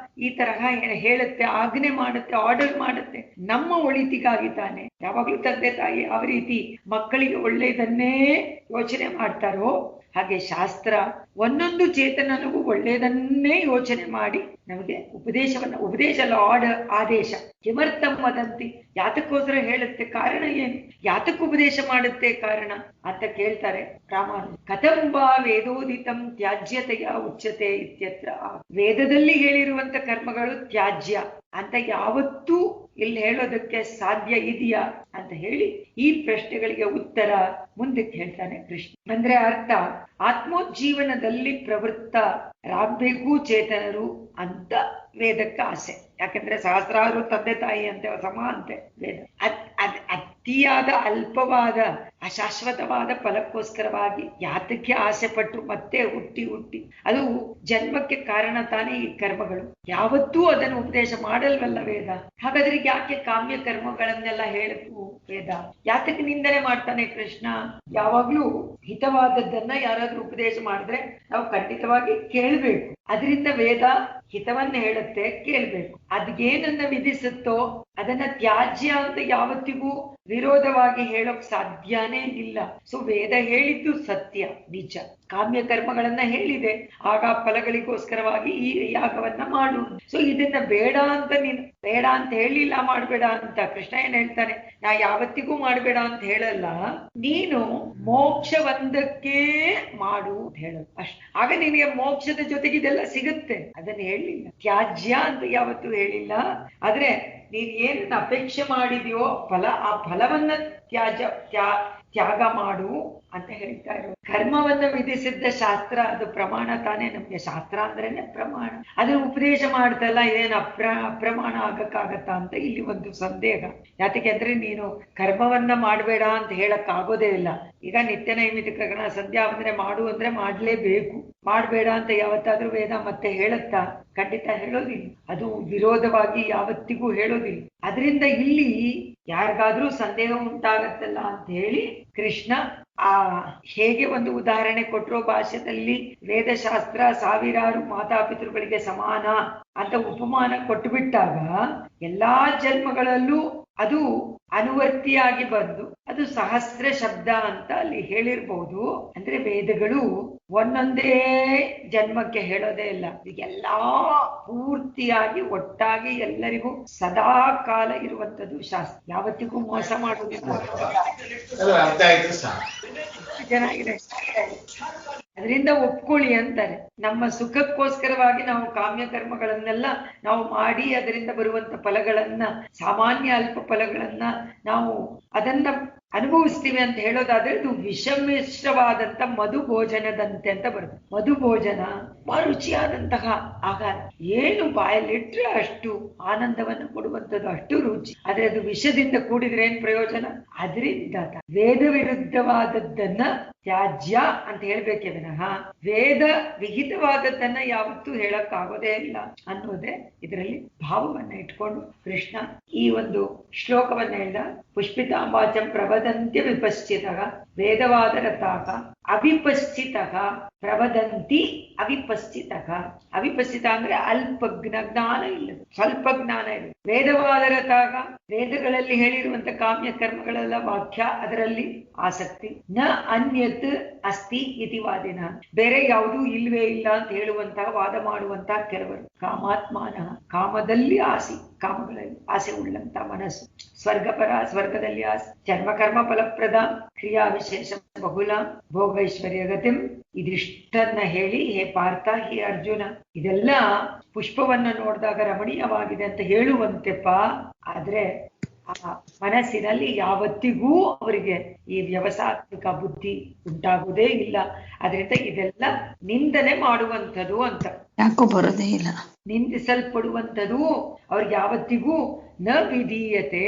Speaker 1: ಈ ತರಹ ಹೇಳುತ್ತೆ, ಆಜ್ಞೆ ಮಾಡುತ್ತೆ, ಆರ್ಡರ್ ಮಾಡುತ್ತೆ? ನಮ್ಮ ಒಳಿತಿಗಾಗಿ ತಾನೆ. ಯಾವಾಗ್ಲೂ ತಂದೆ ತಾಯಿ ಯಾವ ರೀತಿ ಮಕ್ಕಳಿಗೆ ಒಳ್ಳೆಯದನ್ನೇ ಯೋಚನೆ ಮಾಡ್ತಾರೋ ಹಾಗೆ ಶಾಸ್ತ್ರ ಒಂದೊಂದು ಚೇತನನಿಗೂ ಒಳ್ಳೆಯದನ್ನೇ ಯೋಚನೆ ಮಾಡಿ ನಮಗೆ ಉಪದೇಶ ಅಲ್ಲ, ಆರ್ಡರ್, ಆದೇಶ. ಕಿಮರ್ಥಂ ವದಂತಿ, ಯಾತಕ್ಕೋಸ್ಕರ ಹೇಳುತ್ತೆ, ಕಾರಣ ಏನು, ಯಾತಕ್ಕೆ ಉಪದೇಶ ಮಾಡುತ್ತೆ ಕಾರಣ ಅಂತ ಕೇಳ್ತಾರೆ ರಾಮಾನುಜ. ಕಥಂಬಾ ವೇದೋದಿತಂ ತ್ಯಾಜ್ಯತೆಯ ಉಚ್ಯತೆ ಇತ್ಯತ್ರ. ವೇದದಲ್ಲಿ ಹೇಳಿರುವಂತ ಕರ್ಮಗಳು ತ್ಯಾಜ್ಯ ಅಂತ ಯಾವತ್ತೂ ಇಲ್ಲಿ ಹೇಳೋದಕ್ಕೆ ಸಾಧ್ಯ ಇದೆಯಾ ಅಂತ ಹೇಳಿ ಈ ಪ್ರಶ್ನೆಗಳಿಗೆ ಉತ್ತರ ಮುಂದಕ್ಕೆ ಹೇಳ್ತಾನೆ ಕೃಷ್ಣ. ಅಂದ್ರೆ ಅರ್ಥ, ಆತ್ಮೋಜ್ಜೀವನದಲ್ಲಿ ಪ್ರವೃತ್ತರಾಗಬೇಕು ಚೇತನರು ಅಂತ ವೇದಕ್ಕೆ ಆಸೆ. ಯಾಕಂದ್ರೆ ಸಹಸ್ರಾರು ತಂದೆ ತಾಯಿ ಅಂತೆ ಸಮ ಅಂತೆ ವೇದ. ಅತಿಯಾದ ಅಲ್ಪವಾದ ಅಶಾಶ್ವತವಾದ ಫಲಕ್ಕೋಸ್ಕರವಾಗಿ ಯಾತಕ್ಕೆ ಆಸೆ ಪಟ್ಟು ಮತ್ತೆ ಹುಟ್ಟಿ ಅದು ಜನ್ಮಕ್ಕೆ ಕಾರಣ ತಾನೇ ಈ ಕರ್ಮಗಳು. ಯಾವತ್ತೂ ಅದನ್ನು ಉಪದೇಶ ಮಾಡಲ್ವಲ್ಲ ವೇದ. ಹಾಗಾದ್ರೆ ಯಾಕೆ ಕಾಮ್ಯ ಕರ್ಮಗಳನ್ನೆಲ್ಲ ಹೇಳಬೇಕು ವೇದ? ಯಾತಕ್ಕೆ ನಿಂದನೆ ಮಾಡ್ತಾನೆ ಕೃಷ್ಣ? ಯಾವಾಗ್ಲೂ ಹಿತವಾದದ್ದನ್ನ ಯಾರಾದ್ರೂ ಉಪದೇಶ ಮಾಡಿದ್ರೆ ನಾವು ಖಂಡಿತವಾಗಿ ಕೇಳ್ಬೇಕು. ಅದರಿಂದ ವೇದ ಹಿತವನ್ನ ಹೇಳುತ್ತೆ, ಕೇಳ್ಬೇಕು. ಅದೇನನ್ನ ವಿಧಿಸುತ್ತೋ ಅದನ್ನ ತ್ಯಾಜ್ಯ ಅಂತ ಯಾವತ್ತಿಗೂ ವಿರೋಧವಾಗಿ ಹೇಳೋಕ್ ಸಾಧ್ಯನೇ ಇಲ್ಲ. ಸೊ ವೇದ ಹೇಳಿದ್ದು ಸತ್ಯ, ನಿಜ. ಕಾಮ್ಯ ಕರ್ಮಗಳನ್ನ ಹೇಳಿದೆ, ಆಗ ಫಲಗಳಿಗೋಸ್ಕರವಾಗಿ ಈ ಯಾಗವನ್ನ ಮಾಡು. ಸೊ ಇದನ್ನ ಬೇಡ ಅಂತ ಹೇಳಿಲ್ಲ, ಮಾಡ್ಬೇಡ ಅಂತ. ಕೃಷ್ಣ ಏನ್ ಹೇಳ್ತಾನೆ, ನಾ ಯಾವತ್ತಿಗೂ ಮಾಡ್ಬೇಡ ಅಂತ ಹೇಳಲ್ಲ, ನೀನು ಮೋಕ್ಷ ಒಂದಕ್ಕೆ ಮಾಡು ಅಂತ ಹೇಳೋದು ಅಷ್ಟ. ಆಗ ನಿನಗೆ ಮೋಕ್ಷದ ಜೊತೆಗೆ ಇದೆಲ್ಲ ಸಿಗುತ್ತೆ. ಅದನ್ನ ಹೇಳಿಲ್ಲ, ತ್ಯಾಜ್ಯ ಅಂತ ಯಾವತ್ತೂ ಹೇಳಿಲ್ಲ. ಆದ್ರೆ ನೀನ್ ಏನನ್ನ ಅಪೇಕ್ಷೆ ಮಾಡಿದ್ಯೋ ಆ ಫಲವನ್ನ ತ್ಯಾಗ ಮಾಡು ಅಂತ ಹೇಳ್ತಾ ಇರೋದು. ಕರ್ಮವನ್ನ ವಿಧಿಸಿದ್ದ ಶಾಸ್ತ್ರ, ಅದು ಪ್ರಮಾಣ ತಾನೇ ನಮ್ಗೆ. ಶಾಸ್ತ್ರ ಅಂದ್ರೇನೆ ಪ್ರಮಾಣ. ಅದನ್ನ ಉಪದೇಶ ಮಾಡ್ತಲ್ಲ, ಇದೇನು ಅಪ್ರಮಾಣ ಆಗಕ್ಕಾಗತ್ತಾ ಅಂತ ಇಲ್ಲಿ ಒಂದು ಸಂದೇಹ. ಯಾತಕ್ಕೆ ಅಂದ್ರೆ ನೀನು ಕರ್ಮವನ್ನ ಮಾಡ್ಬೇಡ ಅಂತ ಹೇಳಕ್ ಆಗೋದೇ ಇಲ್ಲ. ಈಗ ನಿತ್ಯ ನೈಮಿತಿಕ ಗಣ ಸಂಧ್ಯಾ ವಂದನೆ ಮಾಡು ಅಂದ್ರೆ ಮಾಡ್ಲೇಬೇಕು. ಮಾಡ್ಬೇಡ ಅಂತ ಯಾವತ್ತಾದ್ರೂ ವೇದ ಮತ್ತೆ ಹೇಳುತ್ತಾ? ಖಂಡಿತ ಹೇಳೋದಿಲ್ಲ. ಅದು ವಿರೋಧವಾಗಿ ಯಾವತ್ತಿಗೂ ಹೇಳೋದಿಲ್ಲ. ಅದರಿಂದ ಇಲ್ಲಿ ಯಾರಿಗಾದ್ರೂ ಸಂದೇಹ ಉಂಟಾಗತ್ತಲ್ಲ ಅಂತ ಹೇಳಿ ಕೃಷ್ಣ ಹೇಗೆ ಒಂದು ಉದಾಹರಣೆ ಕೊಟ್ಟರೋ ಭಾಷೆಯಲ್ಲಿ ವೇದಶಾಸ್ತ್ರ ಸಾವಿರಾರು ಮಾತಾಪಿತೃಗಳಿಗೆ ಸಮಾನ ಅಂತ ಉಪಮಾನ ಕೊಟ್ಟು ಬಿಟ್ಟಾಗ ಎಲ್ಲಾ ಜನ್ಮಗಳಲ್ಲೂ ಅದು ಅನುವರ್ತಿಯಾಗಿ ಬಂದು ಅದು ಸಹಸ್ರ ಶಬ್ದ ಅಂತ ಅಲ್ಲಿ ಹೇಳಿರ್ಬಹುದು. ಅಂದ್ರೆ ವೇದಗಳು ಒಂದೊಂದೇ ಜನ್ಮಕ್ಕೆ ಹೇಳೋದೇ ಇಲ್ಲ, ಎಲ್ಲಾ ಪೂರ್ತಿಯಾಗಿ ಒಟ್ಟಾಗಿ ಎಲ್ಲರಿಗೂ ಸದಾ ಕಾಲ ಇರುವಂತದ್ದು ಶಾಸ್ತ್ರ. ಯಾವತ್ತಿಗೂ ಮೋಸ ಮಾಡುವುದಿಲ್ಲ. ಚೆನ್ನಾಗಿದೆ. ಅದರಿಂದ ಒಪ್ಕೊಳ್ಳಿ ಅಂತಾರೆ. ನಮ್ಮ ಸುಖಕ್ಕೋಸ್ಕರವಾಗಿ ನಾವು ಕಾಮ್ಯ ಕರ್ಮಗಳನ್ನೆಲ್ಲ ನಾವು ಮಾಡಿ ಅದರಿಂದ ಬರುವಂತ ಫಲಗಳನ್ನ, ಸಾಮಾನ್ಯ ಅಲ್ಪ ಫಲಗಳನ್ನ ನಾವು ಅದನ್ನ ಅನುಭವಿಸ್ತೀವಿ ಅಂತ ಹೇಳೋದಾದ್ರೆ ಇದು ವಿಷಮಿಶ್ರವಾದಂತ ಮಧು ಭೋಜನದಂತೆ ಅಂತ ಬರುತ್ತೆ. ಮಧು ಭೋಜನ ರುಚಿಯಾದಂತಹ ಆಹಾರ, ಏನು ಬಾಯಲ್ಲಿಟ್ರೆ ಅಷ್ಟು ಆನಂದವನ್ನು ಕೊಡುವಂಥದ್ದು, ಅಷ್ಟು ರುಚಿ. ಆದ್ರೆ ಅದು ವಿಷದಿಂದ ಕೂಡಿದ್ರೆ ಏನ್ ಪ್ರಯೋಜನ? ಅದರಿಂದ ವೇದ ವಿರುದ್ಧವಾದದ್ದನ್ನ ತ್ಯಾಜ್ಯ ಅಂತ ಹೇಳ್ಬೇಕೆ ವಿನಃ ವೇದ ವಿಹಿತವಾದದ್ದನ್ನ ಯಾವತ್ತೂ ಹೇಳಕ್ಕಾಗೋದೇ ಇಲ್ಲ ಅನ್ನೋದೇ ಇದರಲ್ಲಿ ಭಾವವನ್ನ ಇಟ್ಕೊಂಡು ಕೃಷ್ಣ ಈ ಒಂದು ಶ್ಲೋಕವನ್ನ ಹೇಳ್ದ. ಪುಷ್ಪಿತಾಂಬಾಚಂ ಪ್ರವದಂತ್ಯ ವಿಪಶ್ಚಿತಃ ವೇದವಾದರತಾಃ ಅವಿಪಶ್ಚಿತಃ ಪ್ರವದಂತಿ ಅವಿಪಶ್ಚಿತಃ. ಅವಿಪಶ್ಚಿತ ಅಂದ್ರೆ ಅಲ್ಪ ಜ್ಞಾನ ಇಲ್ಲ, ಸ್ವಲ್ಪ ಜ್ಞಾನ ಇಲ್ಲ. ವೇದವಾದರತಾಗ ವೇದಗಳಲ್ಲಿ ಹೇಳಿರುವಂತ ಕಾಮ್ಯ ಕರ್ಮಗಳೆಲ್ಲ ವಾಕ್ಯ, ಅದರಲ್ಲಿ ಆಸಕ್ತಿ. ನ ಅನ್ಯತ್ ಅಸ್ತಿ ಇತಿ ವಾದಿನ, ಬೇರೆ ಯಾವುದೂ ಇಲ್ವೇ ಇಲ್ಲ ಅಂತ ಹೇಳುವಂತಹ ವಾದ ಮಾಡುವಂತಹ ಕೆಲವರು. ಕಾಮಾತ್ಮಾನ, ಕಾಮದಲ್ಲಿ ಆಸಿ ಕಾಮಗಳಲ್ಲಿ ಆಸೆ ಉಳ್ಳಂತ ಮನಸ್ಸು. ಸ್ವರ್ಗಪರ, ಸ್ವರ್ಗದಲ್ಲಿ ಆಸೆ. ಜನ್ಮಕರ್ಮ ಫಲಪ್ರದ, ಕ್ರಿಯಾ ವಿಶೇಷ ಬಹುಲ, ಭೋಗೈಶ್ವರ್ಯ ಗತಿಂ. ಇದಿಷ್ಟನ್ನ ಹೇಳಿ, ಹೇ ಪಾರ್ಥ, ಹೇ ಅರ್ಜುನ, ಇದೆಲ್ಲ ಪುಷ್ಪವನ್ನ ನೋಡಿದಾಗ ರಮಣೀಯವಾಗಿದೆ ಅಂತ ಹೇಳುವಂತೆಪ್ಪ. ಆದ್ರೆ ಆ ಮನಸ್ಸಿನಲ್ಲಿ ಯಾವತ್ತಿಗೂ ಅವರಿಗೆ ಈ ವ್ಯವಸಾತ್ಮಕ ಬುದ್ಧಿ ಉಂಟಾಗುವುದೇ ಇಲ್ಲ. ಅದರಿಂದ ಇದೆಲ್ಲ ನಿಂದನೆ ಮಾಡುವಂಥದ್ದು ಅಂತ.
Speaker 2: ಯಾಕೋ ಬರೋದೇ ಇಲ್ಲ.
Speaker 1: ನಿಂದಿಸಲ್ಪಡುವಂಥದ್ದು ಅವ್ರಿಗೆ ಯಾವತ್ತಿಗೂ ನ ವಿಧೀಯತೆ,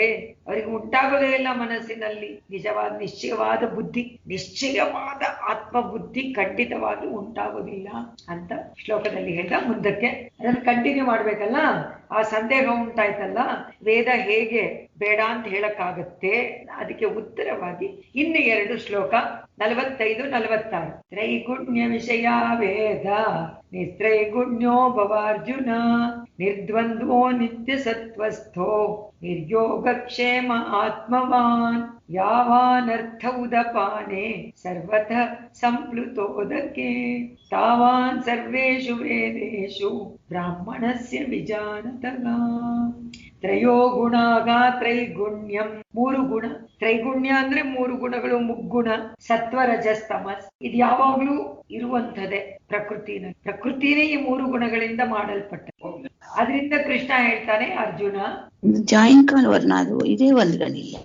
Speaker 1: ಅವರಿಗೆ ಉಂಟಾಗೋದೇ ಇಲ್ಲ ಮನಸ್ಸಿನಲ್ಲಿ ನಿಜವಾದ ನಿಶ್ಚಯವಾದ ಬುದ್ಧಿ, ನಿಶ್ಚಯವಾದ ಆತ್ಮಬುದ್ಧಿ ಖಂಡಿತವಾಗಿ ಉಂಟಾಗೋದಿಲ್ಲ ಅಂತ ಶ್ಲೋಕದಲ್ಲಿ ಹೇಳ್ದ. ಮುಂದಕ್ಕೆ ಅದನ್ನು ಕಂಟಿನ್ಯೂ ಮಾಡ್ಬೇಕಲ್ಲ. ಆ ಸಂದೇಹ ಉಂಟಾಯ್ತಲ್ಲ, ವೇದ ಹೇಗೆ ಬೇಡ ಅಂತ ಹೇಳಕ್ಕಾಗತ್ತೆ? ಅದಕ್ಕೆ ಉತ್ತರವಾಗಿ ಇನ್ನು 2 ಶ್ಲೋಕ 45-46. ತ್ರೈಗುಣ್ಯ ವಿಷಯ ವೇದ ನಿಸ್ತ್ರೈಗುಣ್ಯೋ ಭವಾರ್ಜುನ, ನಿರ್ದ್ವಂದ್ವೋ ನಿತ್ಯ ಸತ್ವಸ್ಥೋ ನಿರ್ಯೋಗಕ್ಷೇಮ ಆತ್ಮವಾನ್, ಯಾವಾನರ್ಥ ಉದಪಾನೆ ಸರ್ವತಃ ಸಂಪ್ಲುತೋದಕೆ, ತಾವಾನ್ ಸರ್ವೇಷು ವೇದೇಷು ಬ್ರಾಹ್ಮಣಸ್ಯ ವಿಜಾನತಃ. ತ್ರಯೋ ಗುಣಾಗ ತ್ರೈಗುಣ್ಯಂ, 3 ಗುಣ. ತ್ರೈಗುಣ್ಯ ಅಂದ್ರೆ 3 ಗುಣಗಳು, ಮುಗ್ಗುಣ, ಸತ್ವ ರಜಸ್ ತಮಸ್. ಇದು ಯಾವಾಗ್ಲೂ ಇರುವಂಥದ್ದೇ ಪ್ರಕೃತಿನೇ ಈ 3 ಗುಣಗಳಿಂದ ಮಾಡಲ್ಪಟ್ಟ. ಅದರಿಂದ ಕೃಷ್ಣ ಹೇಳ್ತಾನೆ, ಅರ್ಜುನ
Speaker 2: ಜಾಯಿಂಕಾಲ್ ವರ್ಣ ಅದು ಇದೇ ಒಂದ್ಗಳಿಲ್ಲ.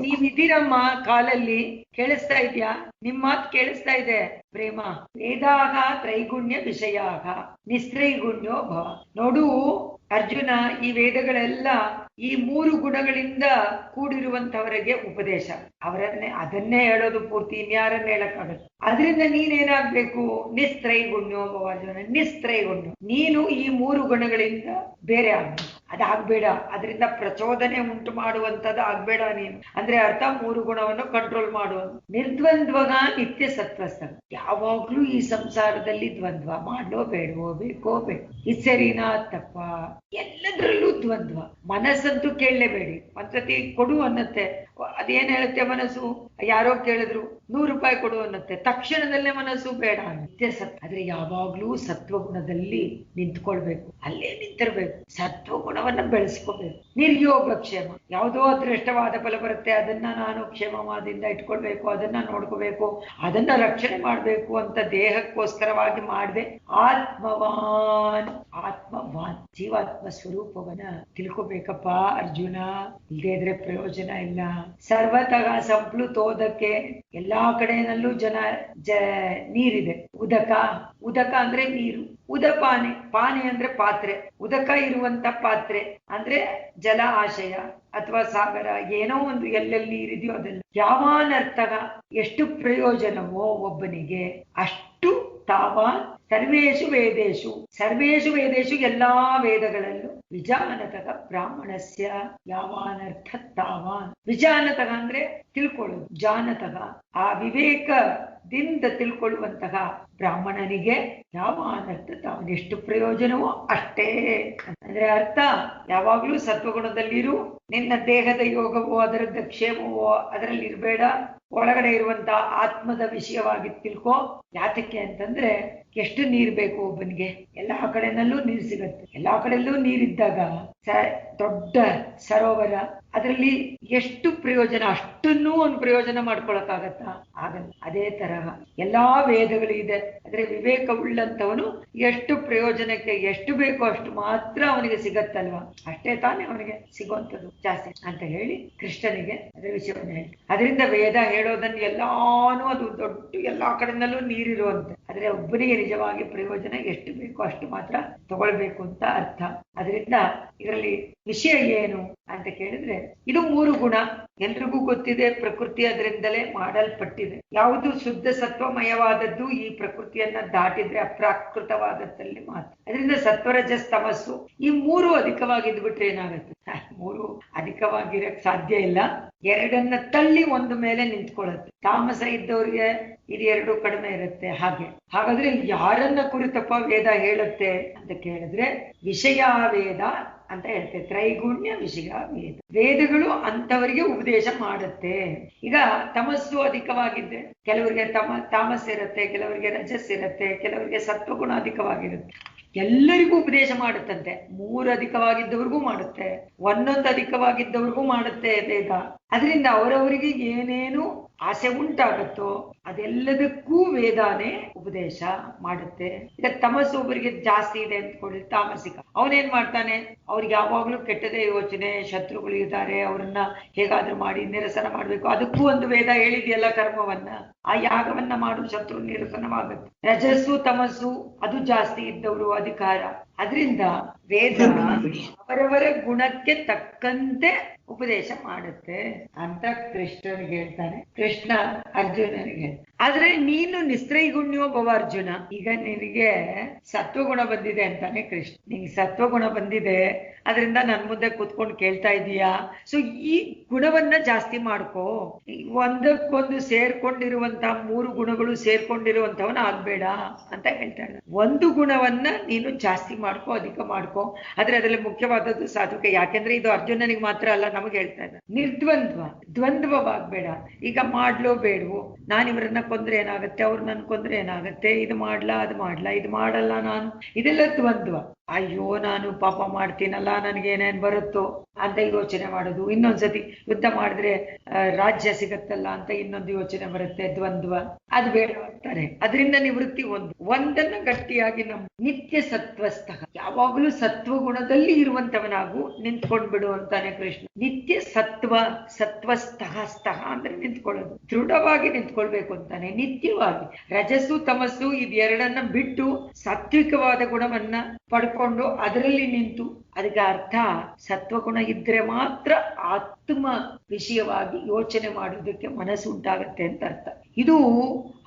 Speaker 1: ನೀವಿದ್ದೀರಮ್ಮ ಕಾಲಲ್ಲಿ, ಕೇಳಿಸ್ತಾ ಇದ್ಯಾ? ನಿಮ್ ಮಾತು ಕೇಳಿಸ್ತಾ ಇದೆ ಪ್ರೇಮ. ವೇದಾಗ ತ್ರೈಗುಣ್ಯ ವಿಷಯಾಗ ನಿಸ್ತ್ರೈಗುಣ್ಯೋ ಭವ. ನೋಡು ಅರ್ಜುನ, ಈ ವೇದಗಳೆಲ್ಲ ಈ 3 ಗುಣಗಳಿಂದ ಕೂಡಿರುವಂತವರಿಗೆ ಉಪದೇಶ. ಅದನ್ನೇ ಹೇಳೋದು ಪೂರ್ತಿ, ಇನ್ಯಾರನ್ನ ಹೇಳಕ್ಕಾಗತ್ತೆ. ಅದರಿಂದ ನೀನೇನಾಗ್ಬೇಕು? ನಿಸ್ತ್ರೈಗುಣ್ಯೋ ಭವ ಅರ್ಜುನ. ನಿಸ್ತ್ರೈಗುಣ್ಯ, ನೀನು ಈ 3 ಗುಣಗಳಿಂದ ಬೇರೆ ಆಗ್ಬೇಕು. ಅದಾಗ್ಬೇಡ. ಅದರಿಂದ ಪ್ರಚೋದನೆ ಉಂಟು ಮಾಡುವಂತದ್ದು ಆಗ್ಬೇಡ ನೀನು. ಅಂದ್ರೆ ಅರ್ಥ 3 ಗುಣವನ್ನು ಕಂಟ್ರೋಲ್ ಮಾಡುವ. ನಿರ್ದ್ವಂದ್ವಗ ನಿತ್ಯ ಸತ್ವಸ್ಥ. ಯಾವಾಗ್ಲೂ ಈ ಸಂಸಾರದಲ್ಲಿ ದ್ವಂದ್ವ ಮಾಡೋ ಬೇಡವೋ, ಬೇಕೋ ಬೇಕು, ಇದು ಸರಿನಾ ತಪ್ಪ, ಎಲ್ಲದರಲ್ಲೂ ದ್ವಂದ್ವ. ಮನಸ್ಸಂತೂ ಕೇಳಲೇಬೇಡಿ. ಒಂದ್ಸತಿ ಕೊಡು ಅನ್ನತ್ತೆ, ಅದೇನ್ ಹೇಳುತ್ತೆ ಮನಸ್ಸು? ಯಾರೋ ಕೇಳಿದ್ರು 100 ರೂಪಾಯಿ ಕೊಡು ಅನ್ನತ್ತೆ, ತಕ್ಷಣದಲ್ಲೇ ಮನಸ್ಸು ಬೇಡ. ನಿತ್ಯ ಸತ್ವ. ಆದ್ರೆ ಯಾವಾಗ್ಲೂ ಸತ್ವಗುಣದಲ್ಲಿ ನಿಂತ್ಕೊಳ್ಬೇಕು, ಅಲ್ಲೇ ನಿಂತಿರ್ಬೇಕು, ಸತ್ವಗುಣವನ್ನ ಬೆಳೆಸ್ಕೋಬೇಕು. ನಿರ್ಯೋಗ ಕ್ಷೇಮ, ಯಾವುದೋ ಅದೃಷ್ಟವಾದ ಫಲ ಬರುತ್ತೆ, ಅದನ್ನ ನಾನು ಕ್ಷೇಮದಿಂದ ಇಟ್ಕೊಳ್ಬೇಕು, ಅದನ್ನ ನೋಡ್ಕೋಬೇಕು, ಅದನ್ನ ರಕ್ಷಣೆ ಮಾಡ್ಬೇಕು ಅಂತ ದೇಹಕ್ಕೋಸ್ಕರವಾಗಿ ಮಾಡ್ದೆ. ಆತ್ಮವಾನ್, ಆತ್ಮವಾನ್ ಜೀವಾತ್ಮ ಸ್ವರೂಪವನ್ನ ತಿಳ್ಕೋಬೇಕಪ್ಪ ಅರ್ಜುನ. ಇಲ್ಲದೇ ಇದ್ರೆ ಪ್ರಯೋಜನ ಇಲ್ಲ. ಸರ್ವತಃ ಸಂಪ್ಲುತೋದಕ್ಕೆ, ಎಲ್ಲಾ ಕಡೆನಲ್ಲೂ ನೀರಿದೆ. ಉದಕ ಅಂದ್ರೆ ನೀರು. ಉದಪಾನೆ, ಪಾನೆ ಅಂದ್ರೆ ಪಾತ್ರೆ. ಉದಕ ಇರುವಂತ ಪಾತ್ರೆ ಅಂದ್ರೆ ಜಲ ಆಶಯ ಅಥವಾ ಸಾಗರ, ಏನೋ ಒಂದು ಎಲ್ಲೆಲ್ಲಿ ನೀರಿದೆಯೋ ಅದೆಲ್ಲ. ಯಾವಾನರ್ಥಗ, ಎಷ್ಟು ಪ್ರಯೋಜನವೋ ಒಬ್ಬನಿಗೆ ಅಷ್ಟು ತಾವಾನ್ ಸರ್ವೇಷು ವೇದೇಶು, ಸರ್ವೇಷು ವೇದೇಶು ಎಲ್ಲಾ ವೇದಗಳಲ್ಲೂ ವಿಜಾನತಃ ಬ್ರಾಹ್ಮಣಸ್ಯ ಯಾವಾನರ್ಥ ತಾವಾನ್. ವಿಜಾನತಃ ಅಂದ್ರೆ ತಿಳ್ಕೊಳ್ಳೋದು, ಜಾನತಃ ಆ ವಿವೇಕದಿಂದ ತಿಳ್ಕೊಳ್ಳುವಂತಹ ಬ್ರಾಹ್ಮಣನಿಗೆ ಯಾವಾನರ್ಥ ತಾವನ್, ಎಷ್ಟು ಪ್ರಯೋಜನವೋ ಅಷ್ಟೇ. ಅಂದ್ರೆ ಅರ್ಥ, ಯಾವಾಗ್ಲೂ ಸತ್ವಗುಣದಲ್ಲಿರು. ನಿನ್ನ ದೇಹದ ಯೋಗವೋ ಅದರದ ಕ್ಷೇಮವೋ ಅದರಲ್ಲಿ ಇರಬೇಡ. ಒಳಗಡೆ ಇರುವಂತ ಆತ್ಮದ ವಿಷಯವಾಗಿ ತಿಳ್ಕೊ. ಯಾತಕ್ಕೆ ಅಂತಂದ್ರೆ, ಎಷ್ಟು ನೀರ್ ಬೇಕು ಒಬ್ಬನಿಗೆ? ಎಲ್ಲಾ ಕಡೆನಲ್ಲೂ ನೀರು ಸಿಗತ್ತೆ. ಎಲ್ಲಾ ಕಡೆಯಲ್ಲೂ ನೀರಿದ್ದಾಗ ದೊಡ್ಡ ಸರೋವರ, ಅದರಲ್ಲಿ ಎಷ್ಟು ಪ್ರಯೋಜನ, ಅಷ್ಟನ್ನೂ ಒಂದು ಪ್ರಯೋಜನ ಮಾಡ್ಕೊಳಕ್ಕಾಗತ್ತಾ? ಆಗಲ್ಲ. ಅದೇ ತರಹ ಎಲ್ಲಾ ವೇದಗಳು ಇದೆ. ಆದ್ರೆ ವಿವೇಕ ಉಳ್ಳಂತವನು ಎಷ್ಟು ಪ್ರಯೋಜನಕ್ಕೆ ಎಷ್ಟು ಬೇಕೋ ಅಷ್ಟು ಮಾತ್ರ ಅವನಿಗೆ ಸಿಗತ್ತಲ್ವಾ? ಅಷ್ಟೇ ತಾನೇ ಅವನಿಗೆ ಸಿಗುವಂಥದ್ದು ಜಾಸ್ತಿ ಅಂತ ಹೇಳಿ ಕೃಷ್ಣನಿಗೆ ಅದರ ವಿಷಯವನ್ನು ಹೇಳಿ. ಅದರಿಂದ ವೇದ ಹೇಳೋದನ್ನು ಎಲ್ಲಾನು ಅದು ದೊಡ್ಡ ಎಲ್ಲಾ ಕಡೆನಲ್ಲೂ ನೀರಿರುವಂತೆ. ಆದ್ರೆ ಒಬ್ಬನಿಗೆ ನಿಜವಾಗಿ ಪ್ರಯೋಜನ ಎಷ್ಟು ಬೇಕೋ ಅಷ್ಟು ಮಾತ್ರ ತಗೊಳ್ಬೇಕು ಅಂತ ಅರ್ಥ. ಅದರಿಂದ ಇದರಲ್ಲಿ ವಿಷಯ ಏನು ಅಂತ ಕೇಳಿದ್ರೆ, ಇದು 3 ಗುಣ ಎಲ್ರಿಗೂ ಗೊತ್ತಿದೆ. ಪ್ರಕೃತಿ ಅದರಿಂದಲೇ ಮಾಡಲ್ಪಟ್ಟಿದೆ. ಯಾವುದು ಶುದ್ಧ ಸತ್ವಮಯವಾದದ್ದು ಈ ಪ್ರಕೃತಿಯನ್ನ ದಾಟಿದ್ರೆ ಅಪ್ರಾಕೃತವಾದದ್ದಲ್ಲಿ ಮಾತ್ರ. ಅದರಿಂದ ಸತ್ವರಜಸ್ ತಮಸ್ಸು ಈ 3 ಅಧಿಕವಾಗಿದ್ಬಿಟ್ರೆ ಏನಾಗುತ್ತೆ? 3 ಅಧಿಕವಾಗಿರಕ್ ಸಾಧ್ಯ ಇಲ್ಲ. 2 ತಳ್ಳಿ 1 ಮೇಲೆ ನಿಂತ್ಕೊಳ್ಳುತ್ತೆ. ತಾಮಸ ಇದ್ದವ್ರಿಗೆ ಇದು 2 ಕಡಿಮೆ ಇರುತ್ತೆ. ಹಾಗಾದ್ರೆ ಯಾರನ್ನ ಕುರಿತಪ್ಪ ವೇದ ಹೇಳುತ್ತೆ ಅಂತ ಕೇಳಿದ್ರೆ, ವಿಷಯ ವೇದ ಅಂತ ಹೇಳ್ತೆ. ತ್ರೈಗುಣ್ಯ ವಿಷಯ ವೇದ, ವೇದಗಳು ಅಂತವರಿಗೆ ಉಪದೇಶ ಮಾಡುತ್ತೆ. ಈಗ ತಮಸ್ಸು ಅಧಿಕವಾಗಿದ್ರೆ ಕೆಲವರಿಗೆ ತಾಮಸ್ ಇರುತ್ತೆ, ಕೆಲವರಿಗೆ ರಜಸ್ ಇರುತ್ತೆ, ಕೆಲವರಿಗೆ ಸತ್ವಗುಣ ಅಧಿಕವಾಗಿರುತ್ತೆ. ಎಲ್ಲರಿಗೂ ಉಪದೇಶ ಮಾಡುತ್ತಂತೆ. 3 ಅಧಿಕವಾಗಿದ್ದವ್ರಿಗೂ ಮಾಡುತ್ತೆ, ಒಂದೊಂದು ಅಧಿಕವಾಗಿದ್ದವ್ರಿಗೂ ಮಾಡುತ್ತೆ ವೇದ. ಅದರಿಂದ ಅವರವರಿಗೆ ಏನೇನು ಆಸೆ ಉಂಟಾಗತ್ತೋ ಅದೆಲ್ಲದಕ್ಕೂ ವೇದಾನೇ ಉಪದೇಶ ಮಾಡುತ್ತೆ. ಈಗ ತಮಸ್ಸು ಒಬ್ಬರಿಗೆ ಜಾಸ್ತಿ ಇದೆ ಅಂದ್ಕೊಳ್ಳಿ, ತಾಮಸಿಕ, ಅವನೇನ್ ಮಾಡ್ತಾನೆ, ಅವ್ರಿಗೆ ಯಾವಾಗ್ಲೂ ಕೆಟ್ಟದೇ ಯೋಚನೆ, ಶತ್ರುಗಳು ಇದ್ದಾರೆ, ಅವ್ರನ್ನ ಹೇಗಾದ್ರೂ ಮಾಡಿ ನಿರಸನ ಮಾಡ್ಬೇಕು. ಅದಕ್ಕೂ ಒಂದು ವೇದ ಹೇಳಿದೆಯಲ್ಲ ಕರ್ಮವನ್ನ, ಆ ಯಾಗವನ್ನ ಮಾಡು, ಶತ್ರು ನಿರಸನವಾಗುತ್ತೆ. ರಜಸ್ಸು ತಮಸ್ಸು ಅದು ಜಾಸ್ತಿ ಇದ್ದವರು ಅಧಿಕಾರ. ಅದರಿಂದ ವೇದ ಅವರವರ ಗುಣಕ್ಕೆ ತಕ್ಕಂತೆ ಉಪದೇಶ ಮಾಡುತ್ತೆ ಅಂತ ಕೃಷ್ಣನಿಗೆ ಹೇಳ್ತಾನೆ. ಕೃಷ್ಣ ಅರ್ಜುನನಿಗೆ, ಆದ್ರೆ ನೀನು ನಿಸ್ತ್ರೈಗುಣ್ಯೋ ಭವ ಅರ್ಜುನ. ಈಗ ನಿನಗೆ ಸತ್ವಗುಣ ಬಂದಿದೆ ಅಂತಾನೆ ಕೃಷ್ಣ. ನಿಂಗೆ ಸತ್ವಗುಣ ಬಂದಿದೆ, ಅದರಿಂದ ನನ್ ಮುಂದೆ ಕೂತ್ಕೊಂಡು ಕೇಳ್ತಾ ಇದೀಯಾ. ಸೊ ಈ ಗುಣವನ್ನ ಜಾಸ್ತಿ ಮಾಡ್ಕೋ. ಒಂದಕ್ಕೊಂದು ಸೇರ್ಕೊಂಡಿರುವಂತಹ 3 ಗುಣಗಳು ಸೇರ್ಕೊಂಡಿರುವಂತವನ ಆಗ್ಬೇಡ ಅಂತ ಹೇಳ್ತಾ ಇದ್ದಾರೆ. ಒಂದು ಗುಣವನ್ನ ನೀನು ಜಾಸ್ತಿ ಮಾಡ್ಕೋ, ಅಧಿಕ ಮಾಡ್ಕೋ. ಆದ್ರೆ ಅದರಲ್ಲಿ ಮುಖ್ಯವಾದದ್ದು ಸಾಧುಕೆ. ಯಾಕೆಂದ್ರೆ ಇದು ಅರ್ಜುನನಿಗೆ ಮಾತ್ರ ಅಲ್ಲ, ನಮಗೆ ಹೇಳ್ತಾ ಇದ್ದಾರೆ. ನಿರ್ದ್ವಂದ್ವ, ದ್ವಂದ್ವವಾಗ್ಬೇಡ. ಈಗ ಮಾಡ್ಲೋ ಬೇಡವೋ, ನಾನು ಇವ್ರನ್ನ ಕೊಂದ್ರೆ ಏನಾಗತ್ತೆ, ಅವ್ರು ನನ್ ಕೊಂದ್ರೆ ಏನಾಗತ್ತೆ, ಇದು ಮಾಡ್ಲಾ ಅದು ಮಾಡ್ಲಾ, ಇದು ಮಾಡಲ್ಲ ನಾನು, ಇದೆಲ್ಲ ದ್ವಂದ್ವ. ಅಯ್ಯೋ ನಾನು ಪಾಪ ಮಾಡ್ತೀನಲ್ಲ, ನನ್ಗೇನೇನ್ ಬರುತ್ತೋ ಅಂತ ಯೋಚನೆ ಮಾಡೋದು. ಇನ್ನೊಂದ್ಸತಿ ಯುದ್ಧ ಮಾಡಿದ್ರೆ ರಾಜ್ಯ ಸಿಗತ್ತಲ್ಲ ಅಂತ ಇನ್ನೊಂದು ಯೋಚನೆ ಬರುತ್ತೆ, ದ್ವಂದ್ವ. ಅದು ಬೇಡ ಅಂತಾರೆ. ಅದರಿಂದ ನಿವೃತ್ತಿ ಒಂದನ್ನ ಗಟ್ಟಿಯಾಗಿ ನಮ್ಮ ನಿತ್ಯ ಸತ್ವಸ್ಥ, ಯಾವಾಗಲೂ ಸತ್ವ ಗುಣದಲ್ಲಿ ಇರುವಂತವನಾಗು, ನಿಂತ್ಕೊಂಡ್ಬಿಡು ಅಂತಾನೆ ಕೃಷ್ಣ. ನಿತ್ಯ ಸತ್ವಸ್ಥಃ ಅಂದ್ರೆ ನಿಂತ್ಕೊಳ್ಳೋದು, ದೃಢವಾಗಿ ನಿಂತ್ಕೊಳ್ಬೇಕು ಅಂತಾನೆ, ನಿತ್ಯವಾಗಿ. ರಜಸ್ಸು ತಮಸ್ಸು ಇದೆರಡನ್ನ ಬಿಟ್ಟು ಸಾತ್ವಿಕವಾದ ಗುಣವನ್ನ ಪಡ್ಕೊಂಡು ಅದರಲ್ಲಿ ನಿಂತು, ಅದಕ್ಕೆ ಅರ್ಥ ಸತ್ವಗುಣ ಇದ್ರೆ ಮಾತ್ರ ಆತ್ಮ ವಿಷಯವಾಗಿ ಯೋಚನೆ ಮಾಡೋದಕ್ಕೆ ಮನಸ್ಸು ಉಂಟಾಗತ್ತೆ ಅಂತ ಅರ್ಥ. ಇದು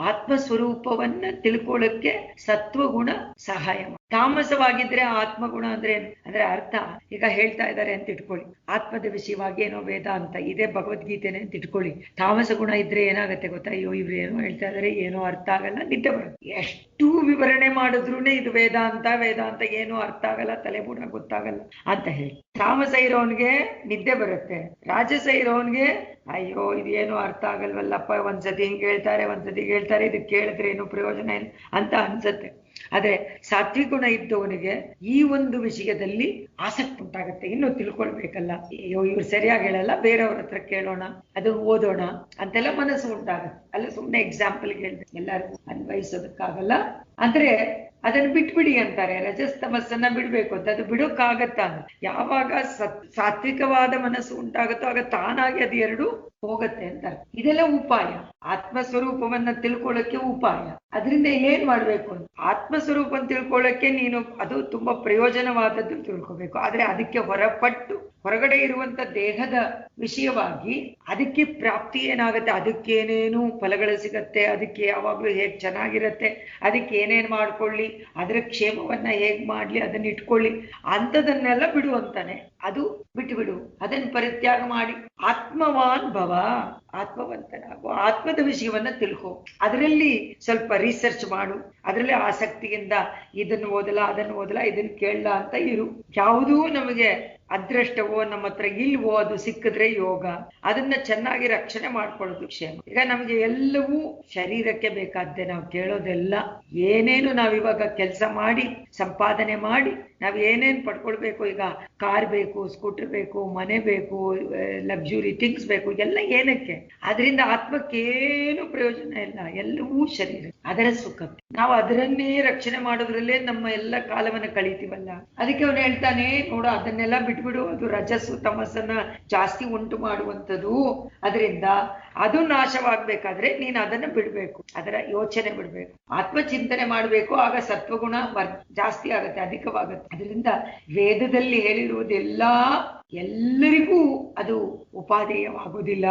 Speaker 1: ಆತ್ಮ ಸ್ವರೂಪವನ್ನ ತಿಳ್ಕೊಳ್ಳಕ್ಕೆ ಸತ್ವಗುಣ ಸಹಾಯ. ತಾಮಸವಾಗಿದ್ರೆ ಆತ್ಮಗುಣ ಅಂದ್ರೆ ಅಂದ್ರೆ ಅರ್ಥ ಈಗ ಹೇಳ್ತಾ ಇದ್ದಾರೆ ಅಂತ ಇಟ್ಕೊಳ್ಳಿ, ಆತ್ಮದ ವಿಷಯವಾಗಿ ಏನೋ ವೇದ ಅಂತ ಇದೆ, ಭಗವದ್ಗೀತೆನೆ ಅಂತ ಇಟ್ಕೊಳ್ಳಿ. ತಾಮಸ ಗುಣ ಇದ್ರೆ ಏನಾಗತ್ತೆ ಗೊತ್ತಾ, ಅಯ್ಯೋ ಇವ್ರು ಏನೋ ಹೇಳ್ತಾ ಇದಾರೆ, ಏನೋ ಅರ್ಥ ಆಗಲ್ಲ, ನಿದ್ದೆ ಬರುತ್ತೆ. ಎಷ್ಟು ವಿವರಣೆ ಮಾಡಿದ್ರೂನೆ ಇದು ವೇದ ಅಂತ ಏನೋ ಅರ್ಥ ಆಗಲ್ಲ, ತಲೆಬೂಡ ಗೊತ್ತಾಗಲ್ಲ ಅಂತ ಹೇಳಿ. ತಾಮಸ ಇರೋನ್ಗೆ ನಿದ್ದೆ ಬರುತ್ತೆ, ರಾಜಸ ಇರೋನ್ಗೆ ಅಯ್ಯೋ ಇದೇನು ಅರ್ಥ ಆಗಲ್ವಲ್ಲಪ್ಪ, ಒಂದ್ಸತಿ ಹಿಂಗ್ ಹೇಳ್ತಾರೆ ಒಂದ್ಸತಿ ಹೇಳ್ತಾರೆ, ಇದಕ್ಕೆ ಕೇಳಿದ್ರೆ ಏನು ಪ್ರಯೋಜನ ಇಲ್ಲ ಅಂತ ಅನ್ಸತ್ತೆ. ಆದ್ರೆ ಸಾತ್ವಿಕ ಗುಣ ಇದ್ದವನಿಗೆ ಈ ಒಂದು ವಿಷಯದಲ್ಲಿ ಆಸಕ್ತಿ ಉಂಟಾಗತ್ತೆ. ಇನ್ನು ತಿಳ್ಕೊಳ್ಬೇಕಲ್ಲ, ಅಯ್ಯೋ ಇವ್ರು ಸರಿಯಾಗಿ ಹೇಳಲ್ಲ, ಬೇರೆಯವ್ರ ಹತ್ರ ಕೇಳೋಣ, ಅದನ್ನ ಓದೋಣ ಅಂತೆಲ್ಲ ಮನಸ್ಸು ಉಂಟಾಗತ್ತೆ. ಅಲ್ಲ ಸುಮ್ಮನೆ ಎಕ್ಸಾಂಪಲ್ ಹೇಳಿದೆ, ಎಲ್ಲರಿಗೂ ಅನ್ವಯಿಸೋದಕ್ಕಾಗಲ್ಲ. ಅಂದ್ರೆ ಅದನ್ನ ಬಿಟ್ಬಿಡಿ ಅಂತಾರೆ. ರಜಸ್ ತಮಸ್ಸನ್ನ ಬಿಡ್ಬೇಕು ಅಂತ, ಅದು ಬಿಡೋಕ್ಕಾಗತ್ತ? ಯಾವಾಗ ಸಾತ್ವಿಕವಾದ ಮನಸ್ಸು ಉಂಟಾಗತ್ತೋ ಆಗ ತಾನಾಗಿ ಅದು ಎರಡು ಹೋಗತ್ತೆ ಅಂತ. ಇದೆಲ್ಲ ಉಪಾಯ, ಆತ್ಮಸ್ವರೂಪವನ್ನ ತಿಳ್ಕೊಳ್ಳಕ್ಕೆ ಉಪಾಯ. ಅದರಿಂದ ಏನ್ ಮಾಡ್ಬೇಕು ಅಂತ, ಆತ್ಮಸ್ವರೂಪ ತಿಳ್ಕೊಳ್ಳಕ್ಕೆ ನೀನು ಅದು ತುಂಬಾ ಪ್ರಯೋಜನವಾದದ್ದು ತಿಳ್ಕೊಬೇಕು. ಆದ್ರೆ ಅದಕ್ಕೆ ಹೊರಗಡೆ ಇರುವಂತ ದೇಹದ ವಿಷಯವಾಗಿ ಅದಕ್ಕೆ ಪ್ರಾಪ್ತಿ ಏನಾಗತ್ತೆ, ಅದಕ್ಕೇನೇನು ಫಲಗಳು ಸಿಗತ್ತೆ, ಅದಕ್ಕೆ ಯಾವಾಗ್ಲೂ ಹೇಗ್ ಚೆನ್ನಾಗಿರತ್ತೆ, ಅದಕ್ಕೆ ಏನೇನ್ ಮಾಡ್ಕೊಳ್ಳಿ, ಅದರ ಕ್ಷೇಮವನ್ನ ಹೇಗ್ ಮಾಡ್ಲಿ, ಅದನ್ನ ಇಟ್ಕೊಳ್ಳಿ ಅಂತದನ್ನೆಲ್ಲ ಬಿಡು ಅಂತಾನೆ. ಅದು ಬಿಟ್ಟು ಅದನ್ನ ಪರಿತ್ಯಾಗ ಮಾಡಿ ಆತ್ಮವಾನ್ ಭವ, ಆತ್ಮವಂತನಾಗು, ಆತ್ಮದ ವಿಷಯವನ್ನ ತಿಳ್ಕೊ, ಅದರಲ್ಲಿ ಸ್ವಲ್ಪ ರಿಸರ್ಚ್ ಮಾಡು, ಅದರಲ್ಲಿ ಆಸಕ್ತಿಯಿಂದ ಇದನ್ನು ಓದಲ್ಲ ಅದನ್ನು ಓದಲ್ಲ ಇದನ್ನು ಕೇಳಲ್ಲ ಅಂತ ಇರು. ಯಾವುದೂ ನಮಗೆ ಅದೃಷ್ಟವೋ ನಮ್ಮ ಹತ್ರ ಇಲ್ವೋ ಅದು ಸಿಕ್ಕಿದ್ರೆ ಯೋಗ, ಅದನ್ನ ಚೆನ್ನಾಗಿ ರಕ್ಷಣೆ ಮಾಡ್ಕೊಳ್ಳೋದು ಕ್ಷೇಮ. ಈಗ ನಮ್ಗೆ ಎಲ್ಲವೂ ಶರೀರಕ್ಕೆ ಬೇಕಾದ್ದೆ, ನಾವು ಕೇಳೋದೆಲ್ಲ ಏನೇನು ನಾವಿವಾಗ ಕೆಲಸ ಮಾಡಿ ಸಂಪಾದನೆ ಮಾಡಿ ನಾವ್ ಏನೇನ್ ಪಡ್ಕೊಳ್ಬೇಕು, ಈಗ ಕಾರ್ ಬೇಕು, ಸ್ಕೂಟರ್ ಬೇಕು, ಮನೆ ಬೇಕು, ಲಕ್ಸುರಿ ಥಿಂಗ್ಸ್ ಬೇಕು, ಎಲ್ಲ ಏನಕ್ಕೆ? ಅದರಿಂದ ಆತ್ಮಕ್ಕೇನು ಪ್ರಯೋಜನ ಇಲ್ಲ, ಎಲ್ಲವೂ ಶರೀರ, ಅದರ ಸುಖ. ನಾವು ಅದರನ್ನೇ ರಕ್ಷಣೆ ಮಾಡೋದ್ರಲ್ಲೇ ನಮ್ಮ ಎಲ್ಲ ಕಾಲವನ್ನ ಕಳೀತೀವಲ್ಲ. ಅದಕ್ಕೆ ಅವನು ಹೇಳ್ತಾನೆ, ನೋಡು ಅದನ್ನೆಲ್ಲ ಬಿಟ್ಬಿಡು, ಅದು ರಜಸ್ಸು ತಮಸ್ಸನ್ನ ಜಾಸ್ತಿ ಉಂಟು ಮಾಡುವಂಥದ್ದು. ಅದರಿಂದ ಅದು ನಾಶವಾಗ್ಬೇಕಾದ್ರೆ ನೀನು ಅದನ್ನ ಬಿಡ್ಬೇಕು, ಅದರ ಯೋಚನೆ ಬಿಡ್ಬೇಕು, ಆತ್ಮಚಿಂತನೆ ಮಾಡ್ಬೇಕು. ಆಗ ಸತ್ವಗುಣ ಜಾಸ್ತಿ ಆಗತ್ತೆ, ಅಧಿಕವಾಗತ್ತೆ. ಅದರಿಂದ ವೇದದಲ್ಲಿ ಹೇಳಿರುವುದೆಲ್ಲ ಎಲ್ಲರಿಗೂ ಅದು ಉಪಾದೇಯವಾಗುವುದಿಲ್ಲ,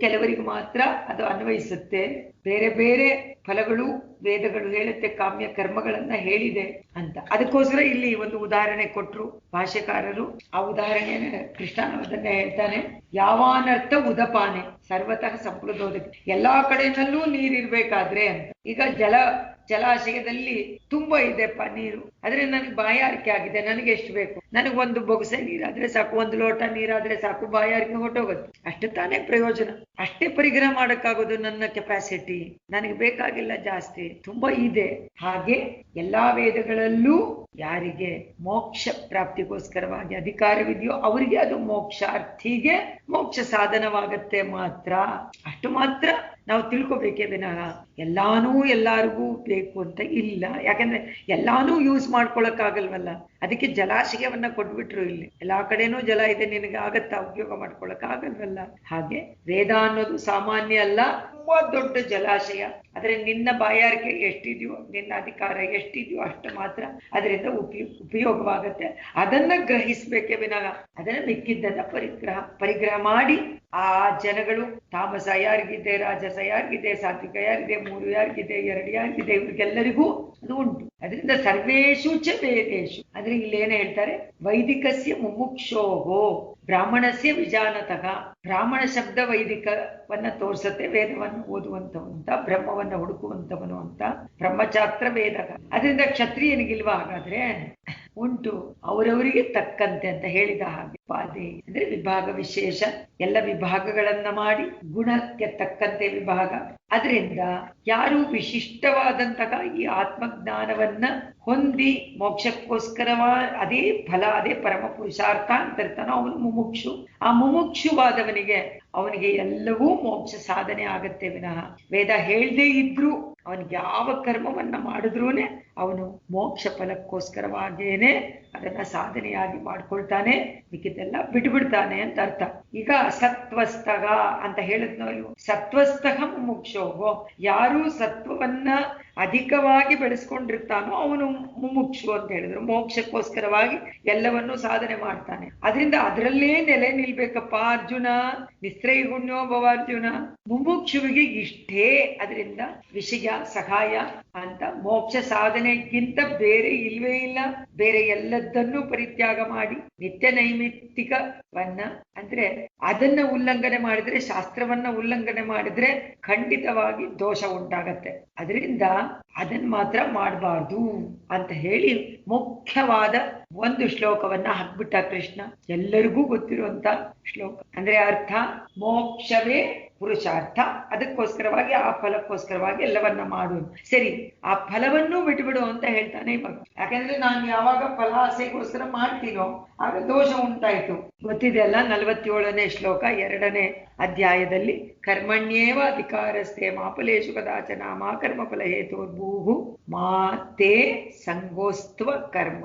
Speaker 1: ಕೆಲವರಿಗೆ ಮಾತ್ರ ಅದು ಅನ್ವಯಿಸುತ್ತೆ. ಬೇರೆ ಬೇರೆ ಫಲಗಳು ವೇದಗಳು ಹೇಳುತ್ತೆ, ಕಾಮ್ಯ ಕರ್ಮಗಳನ್ನ ಹೇಳಿದೆ ಅಂತ. ಅದಕ್ಕೋಸ್ಕರ ಇಲ್ಲಿ ಒಂದು ಉದಾಹರಣೆ ಕೊಟ್ರು ಭಾಷ್ಯಕಾರರು. ಆ ಉದಾಹರಣೆಯನ್ನು ಕೃಷ್ಣ ಅದನ್ನೇ ಹೇಳ್ತಾನೆ, ಯಾವಾನರ್ಥ ಉದಪಾನೆ ಸರ್ವತಃ ಸಂಪ್ರದೋದಕ್ಕೆ, ಎಲ್ಲಾ ಕಡೆನಲ್ಲೂ ನೀರಿರ್ಬೇಕಾದ್ರೆ ಅಂತ. ಈಗ ಜಲಾಶಯದಲ್ಲಿ ತುಂಬಾ ಇದೆಪ್ಪ ನೀರು, ಆದ್ರೆ ನನಗೆ ಬಾಯಾರಿಕೆ ಆಗಿದೆ, ನನಗೆ ಎಷ್ಟು ಬೇಕು, ನನಗೊಂದು ಬೊಗಸೆ ನೀರಾದ್ರೆ ಸಾಕು, ಒಂದು ಲೋಟ ನೀರಾದ್ರೆ ಸಾಕು, ಬಾಯಾರಿಕೆ ಹೊಟ್ಟೋಗುತ್ತೆ. ಅಷ್ಟು ತಾನೇ ಪ್ರಯೋಜನ, ಅಷ್ಟೇ ಪರಿಗ್ರಹ ಮಾಡಕ್ಕಾಗೋದು ನನ್ನ ಕೆಪಾಸಿಟಿ, ನನಗೆ ಬೇಕಾಗಿಲ್ಲ ಜಾಸ್ತಿ, ತುಂಬಾ ಇದೆ. ಹಾಗೆ ಎಲ್ಲಾ ವೇದಗಳಲ್ಲೂ ಯಾರಿಗೆ ಮೋಕ್ಷ ಪ್ರಾಪ್ತಿಗೋಸ್ಕರವಾಗಿ ಅಧಿಕಾರವಿದೆಯೋ ಅವರಿಗೆ ಅದು ಮೋಕ್ಷಾರ್ಥಿಗೆ ಮೋಕ್ಷ ಸಾಧನವಾಗತ್ತೆ ಮಾತ್ರ. ಅಷ್ಟು ಮಾತ್ರ ನಾವು ತಿಳ್ಕೊಬೇಕೇ ವಿನಃ ಎಲ್ಲಾನು ಎಲ್ಲಾರಿಗೂ ಬೇಕು ಅಂತ ಇಲ್ಲ. ಯಾಕಂದ್ರೆ ಎಲ್ಲಾನು ಯೂಸ್ ಮಾಡ್ಕೊಳಕ್ಕಾಗಲ್ವಲ್ಲ, ಅದಕ್ಕೆ ಜಲಾಶಯವನ್ನ ಕೊಟ್ಬಿಟ್ರು. ಇಲ್ಲಿ ಎಲ್ಲಾ ಕಡೆನೂ ಜಲ ಇದೆ, ನಿನಗೆ ಆಗತ್ತಾ ಉಪಯೋಗ ಮಾಡ್ಕೊಳಕ್ ಆಗಲ್ವಲ್ಲ. ಹಾಗೆ ವೇದ ಅನ್ನೋದು ಸಾಮಾನ್ಯ ಅಲ್ಲ, ತುಂಬಾ ದೊಡ್ಡ ಜಲಾಶಯ. ಆದ್ರೆ ನಿನ್ನ ಬಾಯಾರಿಕೆ ಎಷ್ಟಿದೆಯೋ, ನಿನ್ನ ಅಧಿಕಾರ ಎಷ್ಟಿದೆಯೋ ಅಷ್ಟು ಮಾತ್ರ ಅದರಿಂದ ಉಪಯೋಗವಾಗತ್ತೆ. ಅದನ್ನ ಗ್ರಹಿಸ್ಬೇಕೇ ವಿನಃ ಅದನ್ನ ಮಿಕ್ಕಿದ್ದನ್ನ ಪರಿಗ್ರಹ ಮಾಡಿ ಆ ಜನಗಳು ತಾಮಸ ಯಾರಿಗಿದೆ, ರಾಜಸ ಯಾರಿಗಿದೆ, ಸಾತ್ವಿಕ ಯಾರಿದೆ, 3 ಯಾರಿಗಿದೆ, 2 ಯಾರಿಗಿದೆ, ಇವ್ರಿಗೆಲ್ಲರಿಗೂ ಅದು ಉಂಟು. ಅದರಿಂದ ಸರ್ವೇಶು ಚ ವೇದೇಶು ಅಂದ್ರೆ ಇಲ್ಲಿ ಏನ್ ಹೇಳ್ತಾರೆ, ವೈದಿಕಸ್ಯ ಮುಮುಕ್ಷೋಹೋ ಬ್ರಾಹ್ಮಣಸ್ಯ ವಿಜಾನತಃ. ಬ್ರಾಹ್ಮಣ ಶಬ್ದ ವೈದಿಕವನ್ನ ತೋರ್ಸತ್ತೆ, ವೇದವನ್ನು ಓದುವಂತವನು ಅಂತ, ಬ್ರಹ್ಮವನ್ನ ಹುಡುಕುವಂತವನು ಅಂತ, ಬ್ರಹ್ಮಚಾತ್ರ ವೇದಕ. ಅದರಿಂದ ಕ್ಷತ್ರಿಯನಿಗಿಲ್ವಾ? ಹಾಗಾದ್ರೆ ಉಂಟು, ಅವರವರಿಗೆ ತಕ್ಕಂತೆ ಅಂತ ಹೇಳಿದ ಹಾಗೆ. ಪಾದೆ ಅಂದ್ರೆ ವಿಭಾಗ ವಿಶೇಷ, ಎಲ್ಲ ವಿಭಾಗಗಳನ್ನ ಮಾಡಿ ಗುಣಕ್ಕೆ ತಕ್ಕಂತೆ ವಿಭಾಗ. ಅದರಿಂದ ಯಾರು ವಿಶಿಷ್ಟವಾದಂತಹ ಈ ಆತ್ಮಜ್ಞಾನವನ್ನ ಹೊಂದಿ ಮೋಕ್ಷಕ್ಕೋಸ್ಕರವ ಅದೇ ಫಲ, ಅದೇ ಪರಮ ಪುರುಷಾರ್ಥ ಅಂತ ಇರ್ತಾನೋ ಅವನು ಮುಮುಕ್ಷು. ಆ ಮುಮುಕ್ಷುವಾದವನಿಗೆ ಅವನಿಗೆ ಎಲ್ಲವೂ ಮೋಕ್ಷ ಸಾಧನೆ ಆಗತ್ತೆ ವಿನಃ ವೇದ ಹೇಳ್ದೇ ಇದ್ರು ಅವನಿಗೆ ಯಾವ ಕರ್ಮವನ್ನ ಮಾಡಿದ್ರೂನೆ ಅವನು ಮೋಕ್ಷ ಫಲಕ್ಕೋಸ್ಕರವಾಗೇನೆ ಅದನ್ನ ಸಾಧನೆಯಾಗಿ ಮಾಡ್ಕೊಳ್ತಾನೆ, ಮಿಕ್ಕಿದ್ದೆಲ್ಲ ಬಿಟ್ಬಿಡ್ತಾನೆ ಅಂತ ಅರ್ಥ. ಈಗ ಸತ್ವಸ್ಥಗ ಅಂತ ಹೇಳಿದ್ನೋ, ಸತ್ವಸ್ಥಗ ಮುಮುಕ್ಷೋಗೋ, ಯಾರು ಸತ್ವವನ್ನ ಅಧಿಕವಾಗಿ ಬೆಳೆಸ್ಕೊಂಡಿರ್ತಾನೋ ಅವನು ಮುಮುಕ್ಷು ಅಂತ ಹೇಳಿದ್ರು. ಮೋಕ್ಷಕ್ಕೋಸ್ಕರವಾಗಿ ಎಲ್ಲವನ್ನೂ ಸಾಧನೆ ಮಾಡ್ತಾನೆ. ಅದರಿಂದ ಅದರಲ್ಲೇ ನೆಲೆ ನಿಲ್ಬೇಕಪ್ಪ ಅರ್ಜುನ. ನಿಸ್ತ್ರೈಗುಣ್ಯೋ ಭವ ಅರ್ಜುನ. ಮುಮುಕ್ಷುವಿಗೆ ಇಷ್ಟೇ, ಅದರಿಂದ ವಿಷಯ ಸಹಾಯ ಅಂತ ಮೋಕ್ಷ ಸಾಧನೆಗಿಂತ ಬೇರೆ ಇಲ್ವೇ ಇಲ್ಲ. ಬೇರೆ ಎಲ್ಲದನ್ನೂ ಪರಿತ್ಯಾಗ ಮಾಡಿ ನಿತ್ಯ ನೈಮಿತ್ತಿಕವನ್ನ ಅಂದ್ರೆ ಅದನ್ನ ಉಲ್ಲಂಘನೆ ಮಾಡಿದ್ರೆ, ಶಾಸ್ತ್ರವನ್ನ ಉಲ್ಲಂಘನೆ ಮಾಡಿದ್ರೆ ಖಂಡಿತವಾಗಿ ದೋಷ ಉಂಟಾಗತ್ತೆ. ಅದರಿಂದ ಅದನ್ನ ಮಾತ್ರ ಮಾಡಬಾರ್ದು ಅಂತ ಹೇಳಿ ಮುಖ್ಯವಾದ ಒಂದು ಶ್ಲೋಕವನ್ನ ಹಾಕ್ಬಿಟ್ಟ ಕೃಷ್ಣ. ಎಲ್ಲರಿಗೂ ಗೊತ್ತಿರುವಂತ ಶ್ಲೋಕ. ಅಂದ್ರೆ ಅರ್ಥ ಮೋಕ್ಷವೇ ಪುರುಷಾರ್ಥ, ಅದಕ್ಕೋಸ್ಕರವಾಗಿ ಆ ಫಲಕ್ಕೋಸ್ಕರವಾಗಿ ಎಲ್ಲವನ್ನ ಮಾಡುವುದು. ಸರಿ, ಆ ಫಲವನ್ನು ಬಿಟ್ಬಿಡು ಅಂತ ಹೇಳ್ತಾನೆ ಇವಾಗ. ಯಾಕಂದ್ರೆ ನಾನು ಯಾವಾಗ ಫಲ ಆಸೆಗೋಸ್ಕರ ಮಾಡ್ತೀನೋ ಆಗ ದೋಷ ಉಂಟಾಯ್ತು. ಗೊತ್ತಿದೆಯಲ್ಲ, 47ನೇ ಶ್ಲೋಕ 2ನೇ ಅಧ್ಯಾಯದಲ್ಲಿ ಕರ್ಮಣ್ಯೇವ ಅಧಿಕಾರಸ್ಥೆ ಮಾಫಲೇಶು ಕದಾಚನ ಮಾ ಕರ್ಮ ಫಲ ಹೇತೋರ್ಭೂಹು ಮಾತೇ ಸಂಗೋಸ್ತ್ವ ಕರ್ಮ.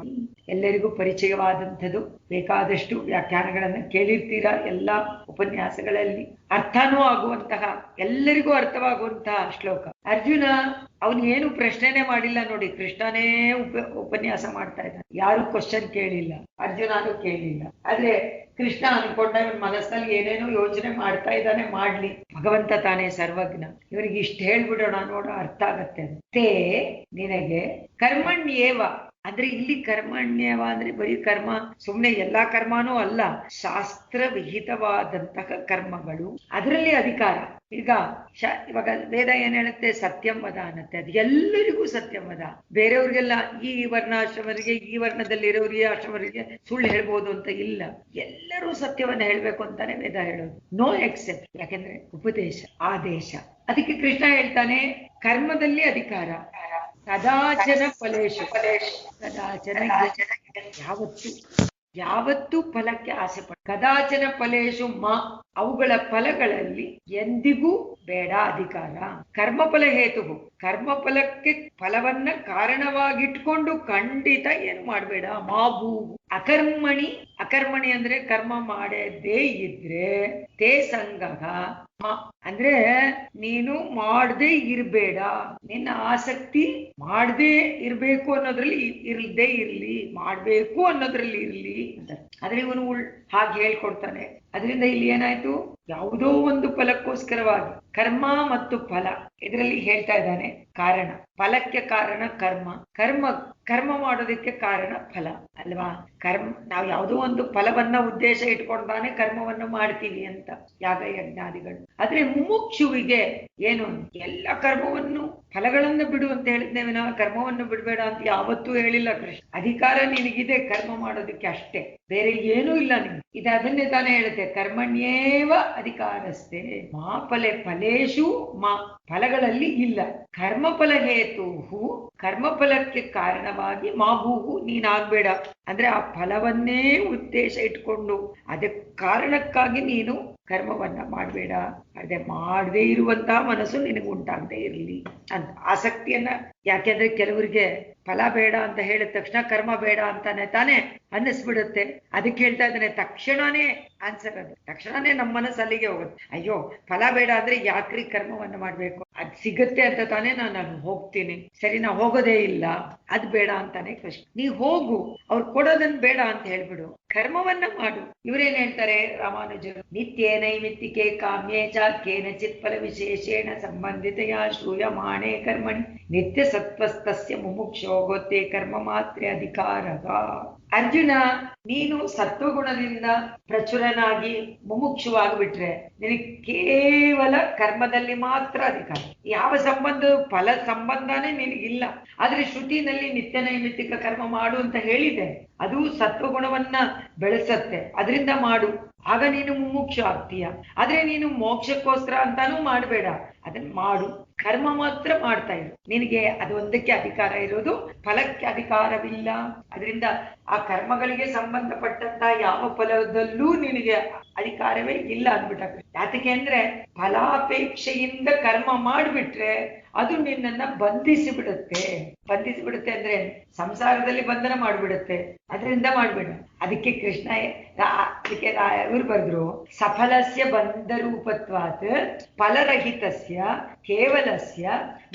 Speaker 1: ಎಲ್ಲರಿಗೂ ಪರಿಚಯವಾದಂಥದ್ದು, ಬೇಕಾದಷ್ಟು ವ್ಯಾಖ್ಯಾನಗಳನ್ನ ಕೇಳಿರ್ತೀರಾ ಎಲ್ಲ ಉಪನ್ಯಾಸಗಳಲ್ಲಿ. ಅರ್ಥನೂ ಆಗುವಂತಹ, ಎಲ್ಲರಿಗೂ ಅರ್ಥವಾಗುವಂತಹ ಶ್ಲೋಕ. ಅರ್ಜುನ ಅವನೇನು ಪ್ರಶ್ನೆನೇ ಮಾಡಿಲ್ಲ ನೋಡಿ, ಕೃಷ್ಣನೇ ಉಪನ್ಯಾಸ ಮಾಡ್ತಾ ಇದ್ದಾನೆ. ಯಾರು ಕ್ವಶನ್ ಕೇಳಿಲ್ಲ, ಅರ್ಜುನನು ಕೇಳಿಲ್ಲ. ಆದ್ರೆ ಕೃಷ್ಣ ಅನ್ಕೊಂಡ ಇವನ್ ಮನಸ್ಸಲ್ಲಿ ಏನೇನೋ ಯೋಚನೆ ಮಾಡ್ತಾ ಇದ್ದಾನೆ, ಮಾಡ್ಲಿ, ಭಗವಂತ ತಾನೇ ಸರ್ವಜ್ಞ, ಇವರಿಗೆ ಇಷ್ಟ ಹೇಳ್ಬಿಡೋಣ ನೋಡ, ಅರ್ಥ ಆಗತ್ತೆ. ತೇ ನಿನಗೆ ಕರ್ಮಣ್ಯೇವ ಅಂದ್ರೆ ಇಲ್ಲಿ ಕರ್ಮಣ್ಯವ ಅಂದ್ರೆ ಬರೀ ಕರ್ಮ, ಸುಮ್ನೆ ಎಲ್ಲಾ ಕರ್ಮನೂ ಅಲ್ಲ, ಶಾಸ್ತ್ರ ವಿಹಿತವಾದಂತಹ ಕರ್ಮಗಳು, ಅದರಲ್ಲಿ ಅಧಿಕಾರ. ಈಗ ಇವಾಗ ವೇದ ಏನ್ ಹೇಳುತ್ತೆ, ಸತ್ಯಂ ವದ ಅನ್ನತ್ತೆ. ಅದು ಎಲ್ಲರಿಗೂ ಸತ್ಯಂ ವದ. ಬೇರೆಯವ್ರಿಗೆಲ್ಲ ಈ ವರ್ಣಾಶ್ರಮರಿಗೆ, ಈ ವರ್ಣದಲ್ಲಿರೋರಿಗೆ, ಆಶ್ರಮರಿಗೆ ಸುಳ್ಳು ಹೇಳ್ಬೋದು ಅಂತ ಇಲ್ಲ. ಎಲ್ಲರೂ ಸತ್ಯವನ್ನ ಹೇಳ್ಬೇಕು ಅಂತಾನೆ ವೇದ ಹೇಳೋದು, ನೋ ಎಕ್ಸೆಪ್ಟ್. ಯಾಕೆಂದ್ರೆ ಉಪದೇಶ, ಆದೇಶ. ಅದಕ್ಕೆ ಕೃಷ್ಣ ಹೇಳ್ತಾನೆ ಕರ್ಮದಲ್ಲಿ ಅಧಿಕಾರ. ಕದಾಚನ ಫಲೇಶು, ಕದಾಚನ ಯಾವತ್ತೂ ಫಲಕ್ಕೆ ಆಸೆ ಪಡ. ಕದಾಚನ ಫಲೇಶು ಅವುಗಳ ಫಲಗಳಲ್ಲಿ ಎಂದಿಗೂ ಬೇಡ ಅಧಿಕಾರ. ಕರ್ಮಫಲ ಹೇತು, ಕರ್ಮಫಲಕ್ಕೆ ಫಲವನ್ನ ಕಾರಣವಾಗಿಟ್ಕೊಂಡು ಖಂಡಿತ ಏನು ಮಾಡಬೇಡ. ಮಾಭೂ ಅಕರ್ಮಣಿ, ಅಕರ್ಮಣಿ ಅಂದ್ರೆ ಕರ್ಮ ಮಾಡದೇ ಇದ್ರೆ, ತೇ ಸಂಗಹ ಅಂದ್ರೆ ನೀನು ಮಾಡದೇ ಇರ್ಬೇಡ. ನಿನ್ನ ಆಸಕ್ತಿ ಮಾಡದೇ ಇರ್ಬೇಕು ಅನ್ನೋದ್ರಲ್ಲಿ ಇರ್ದೇ ಇರ್ಲಿ, ಮಾಡ್ಬೇಕು ಅನ್ನೋದ್ರಲ್ಲಿ ಇರ್ಲಿ. ಆದ್ರೆ ಇವನು ಹಾಗೆ ಹೇಳ್ಕೊಡ್ತಾನೆ, ಅದರಿಂದ ಇಲ್ಲಿ ಏನಾಯ್ತು, ಯಾವುದೋ ಒಂದು ಫಲಕ್ಕೋಸ್ಕರವಾಗಿ ಕರ್ಮ ಮತ್ತು ಫಲ ಇದರಲ್ಲಿ ಹೇಳ್ತಾ ಇದ್ದಾನೆ. ಕಾರಣ, ಫಲಕ್ಕೆ ಕಾರಣ ಕರ್ಮ, ಕರ್ಮ ಮಾಡೋದಕ್ಕೆ ಕಾರಣ ಫಲ ಅಲ್ವಾ. ನಾವು ಯಾವುದೋ ಒಂದು ಫಲವನ್ನ ಉದ್ದೇಶ ಇಟ್ಕೊಂಡ್ತಾನೆ ಕರ್ಮವನ್ನು ಮಾಡ್ತೀವಿ ಅಂತ, ಯಾಗ ಯಜ್ಞಾದಿಗಳು. ಆದ್ರೆ ಮುಮುಕ್ಷುವಿಗೆ ಏನು, ಎಲ್ಲ ಕರ್ಮವನ್ನು ಫಲಗಳನ್ನು ಬಿಡು ಅಂತ ಹೇಳಿದ್ನೇ ವಿನಃ ಕರ್ಮವನ್ನು ಬಿಡಬೇಡ ಅಂತ ಯಾವತ್ತೂ ಹೇಳಿಲ್ಲ ಕೃಷ್ಣ. ಅಧಿಕಾರ ನಿನಗಿದೆ ಕರ್ಮ ಮಾಡೋದಕ್ಕೆ ಅಷ್ಟೇ, ಬೇರೆ ಏನೂ ಇಲ್ಲ ನಿಮ್ಗೆ. ಇದು ಅದನ್ನೇ ತಾನೇ ಹೇಳುತ್ತೆ, ಕರ್ಮಣ್ಯೇವ ಅಧಿಕಾರಸ್ಥೆ ಮಾ ಫಲೇಶು ಮಾ, ಫಲಗಳಲ್ಲಿ ಇಲ್ಲ. ಕರ್ಮಫಲ ಹೇತು, ಕರ್ಮಫಲಕ್ಕೆ ಕಾರಣವಾಗಿ ಮಾಭೂಹು ನೀನಾಗ್ಬೇಡ. ಅಂದ್ರೆ ಆ ಫಲವನ್ನೇ ಉದ್ದೇಶ ಇಟ್ಕೊಂಡು ಅದಕ್ಕೆ ಕಾರಣಕ್ಕಾಗಿ ನೀನು ಕರ್ಮವನ್ನ ಮಾಡಬೇಡ. ಅದೇ ಮಾಡದೇ ಇರುವಂತಹ ಮನಸ್ಸು ನಿನಗೆ ಉಂಟಾಗದೆ ಇರಲಿ ಅಂತ ಆಸಕ್ತಿಯನ್ನ. ಯಾಕೆಂದ್ರೆ ಕೆಲವರಿಗೆ ಫಲ ಬೇಡ ಅಂತ ಹೇಳಿದ ತಕ್ಷಣ ಕರ್ಮ ಬೇಡ ಅಂತಾನೆ ತಾನೇ ಅನ್ನಿಸ್ಬಿಡುತ್ತೆ. ಅದಕ್ಕೆ ಹೇಳ್ತಾ ಇದ್ದಾನೆ, ತಕ್ಷಣನೇ ಆನ್ಸರ್ ಅದು, ತಕ್ಷಣನೇ ನಮ್ಮ ಮನಸ್ಸು ಅಲ್ಲಿಗೆ ಹೋಗುತ್ತೆ. ಅಯ್ಯೋ ಫಲ ಬೇಡ ಅಂದ್ರೆ ಯಾಕ್ರಿ ಕರ್ಮವನ್ನ ಮಾಡ್ಬೇಕು, ಅದ್ ಸಿಗತ್ತೆ ಅಂತ ತಾನೇ ನಾನು ಹೋಗ್ತೀನಿ. ಸರಿ, ನಾ ಹೋಗೋದೇ ಇಲ್ಲ, ಅದ್ ಬೇಡ ಅಂತಾನೆ ಕೃಷ್ಣ. ನೀ ಹೋಗು, ಅವ್ರು ಕೊಡೋದನ್ ಬೇಡ ಅಂತ ಹೇಳ್ಬಿಡು, ಕರ್ಮವನ್ನ ಮಾಡು. ಇವ್ರೇನ್ ಹೇಳ್ತಾರೆ ರಾಮಾನುಜರು, ನಿತ್ಯೇ ನೈಮಿತ್ತಿಕೆ ಕಾಮ್ಯೇ ಚ ಕೇನಚಿತ್ ಫಲ ವಿಶೇಷೇಣ ಸಂಬಂಧಿತೆಯ ಶ್ರೂಯಮಾಣೆ ಕರ್ಮಣಿ ನಿತ್ಯ ಸತ್ವಸ್ತಸ್ಯ ಮುಮುಕ್ಷೋ ಗೊತ್ತೇ ಕರ್ಮ ಮಾತ್ರ ಅಧಿಕಾರಗ. ಅರ್ಜುನ, ನೀನು ಸತ್ವಗುಣದಿಂದ ಪ್ರಚುರನಾಗಿ ಮುಮುಕ್ಷುವಾಗಿಬಿಟ್ರೆ ನಿನಗೆ ಕೇವಲ ಕರ್ಮದಲ್ಲಿ ಮಾತ್ರ ಅಧಿಕಾರ. ಯಾವ ಸಂಬಂಧ, ಫಲ ಸಂಬಂಧನೇ ನಿನಗಿಲ್ಲ. ಆದ್ರೆ ಶ್ರುತಿನಲ್ಲಿ ನಿತ್ಯ ನೈಮಿತ್ತಿಕ ಕರ್ಮ ಮಾಡು ಅಂತ ಹೇಳಿದೆ, ಅದು ಸತ್ವಗುಣವನ್ನ ಬೆಳೆಸತ್ತೆ, ಅದರಿಂದ ಮಾಡು, ಆಗ ನೀನು ಮುಮುಕ್ಷು ಆಗ್ತೀಯ. ಆದ್ರೆ ನೀನು ಮೋಕ್ಷಕ್ಕೋಸ್ಕರ ಅಂತಾನೂ ಮಾಡಬೇಡ, ಅದನ್ನ ಮಾಡು, ಕರ್ಮ ಮಾತ್ರ ಮಾಡ್ತಾ ಇರು. ನಿನಗೆ ಅದು ಒಂದಕ್ಕೆ ಅಧಿಕಾರ ಇರೋದು, ಫಲಕ್ಕೆ ಅಧಿಕಾರವಿಲ್ಲ. ಅದರಿಂದ ಆ ಕರ್ಮಗಳಿಗೆ ಸಂಬಂಧಪಟ್ಟಂತ ಯಾವ ಫಲದಲ್ಲೂ ನಿನಗೆ ಅಧಿಕಾರವೇ ಇಲ್ಲ ಅಂದ್ಬಿಟ್ಟ. ಯಾತಕ್ಕೆ ಅಂದ್ರೆ ಫಲಾಪೇಕ್ಷೆಯಿಂದ ಕರ್ಮ ಮಾಡ್ಬಿಟ್ರೆ ಅದು ನಿನ್ನನ್ನ ಬಂಧಿಸಿಬಿಡುತ್ತೆ ಅಂದ್ರೆ ಸಂಸಾರದಲ್ಲಿ ಬಂಧನ ಮಾಡ್ಬಿಡುತ್ತೆ. ಅದರಿಂದ ಮಾಡ್ಬೇಡ. ಅದಕ್ಕೆ ಕೃಷ್ಣ, ಅದಕ್ಕೆ ಇವ್ರು ಬರೆದ್ರು, ಸಫಲಸ್ಯ ಬಂಧ ರೂಪತ್ವಾತ್ ಫಲರಹಿತಸ್ಯ ಕೇವಲಸ್ಯ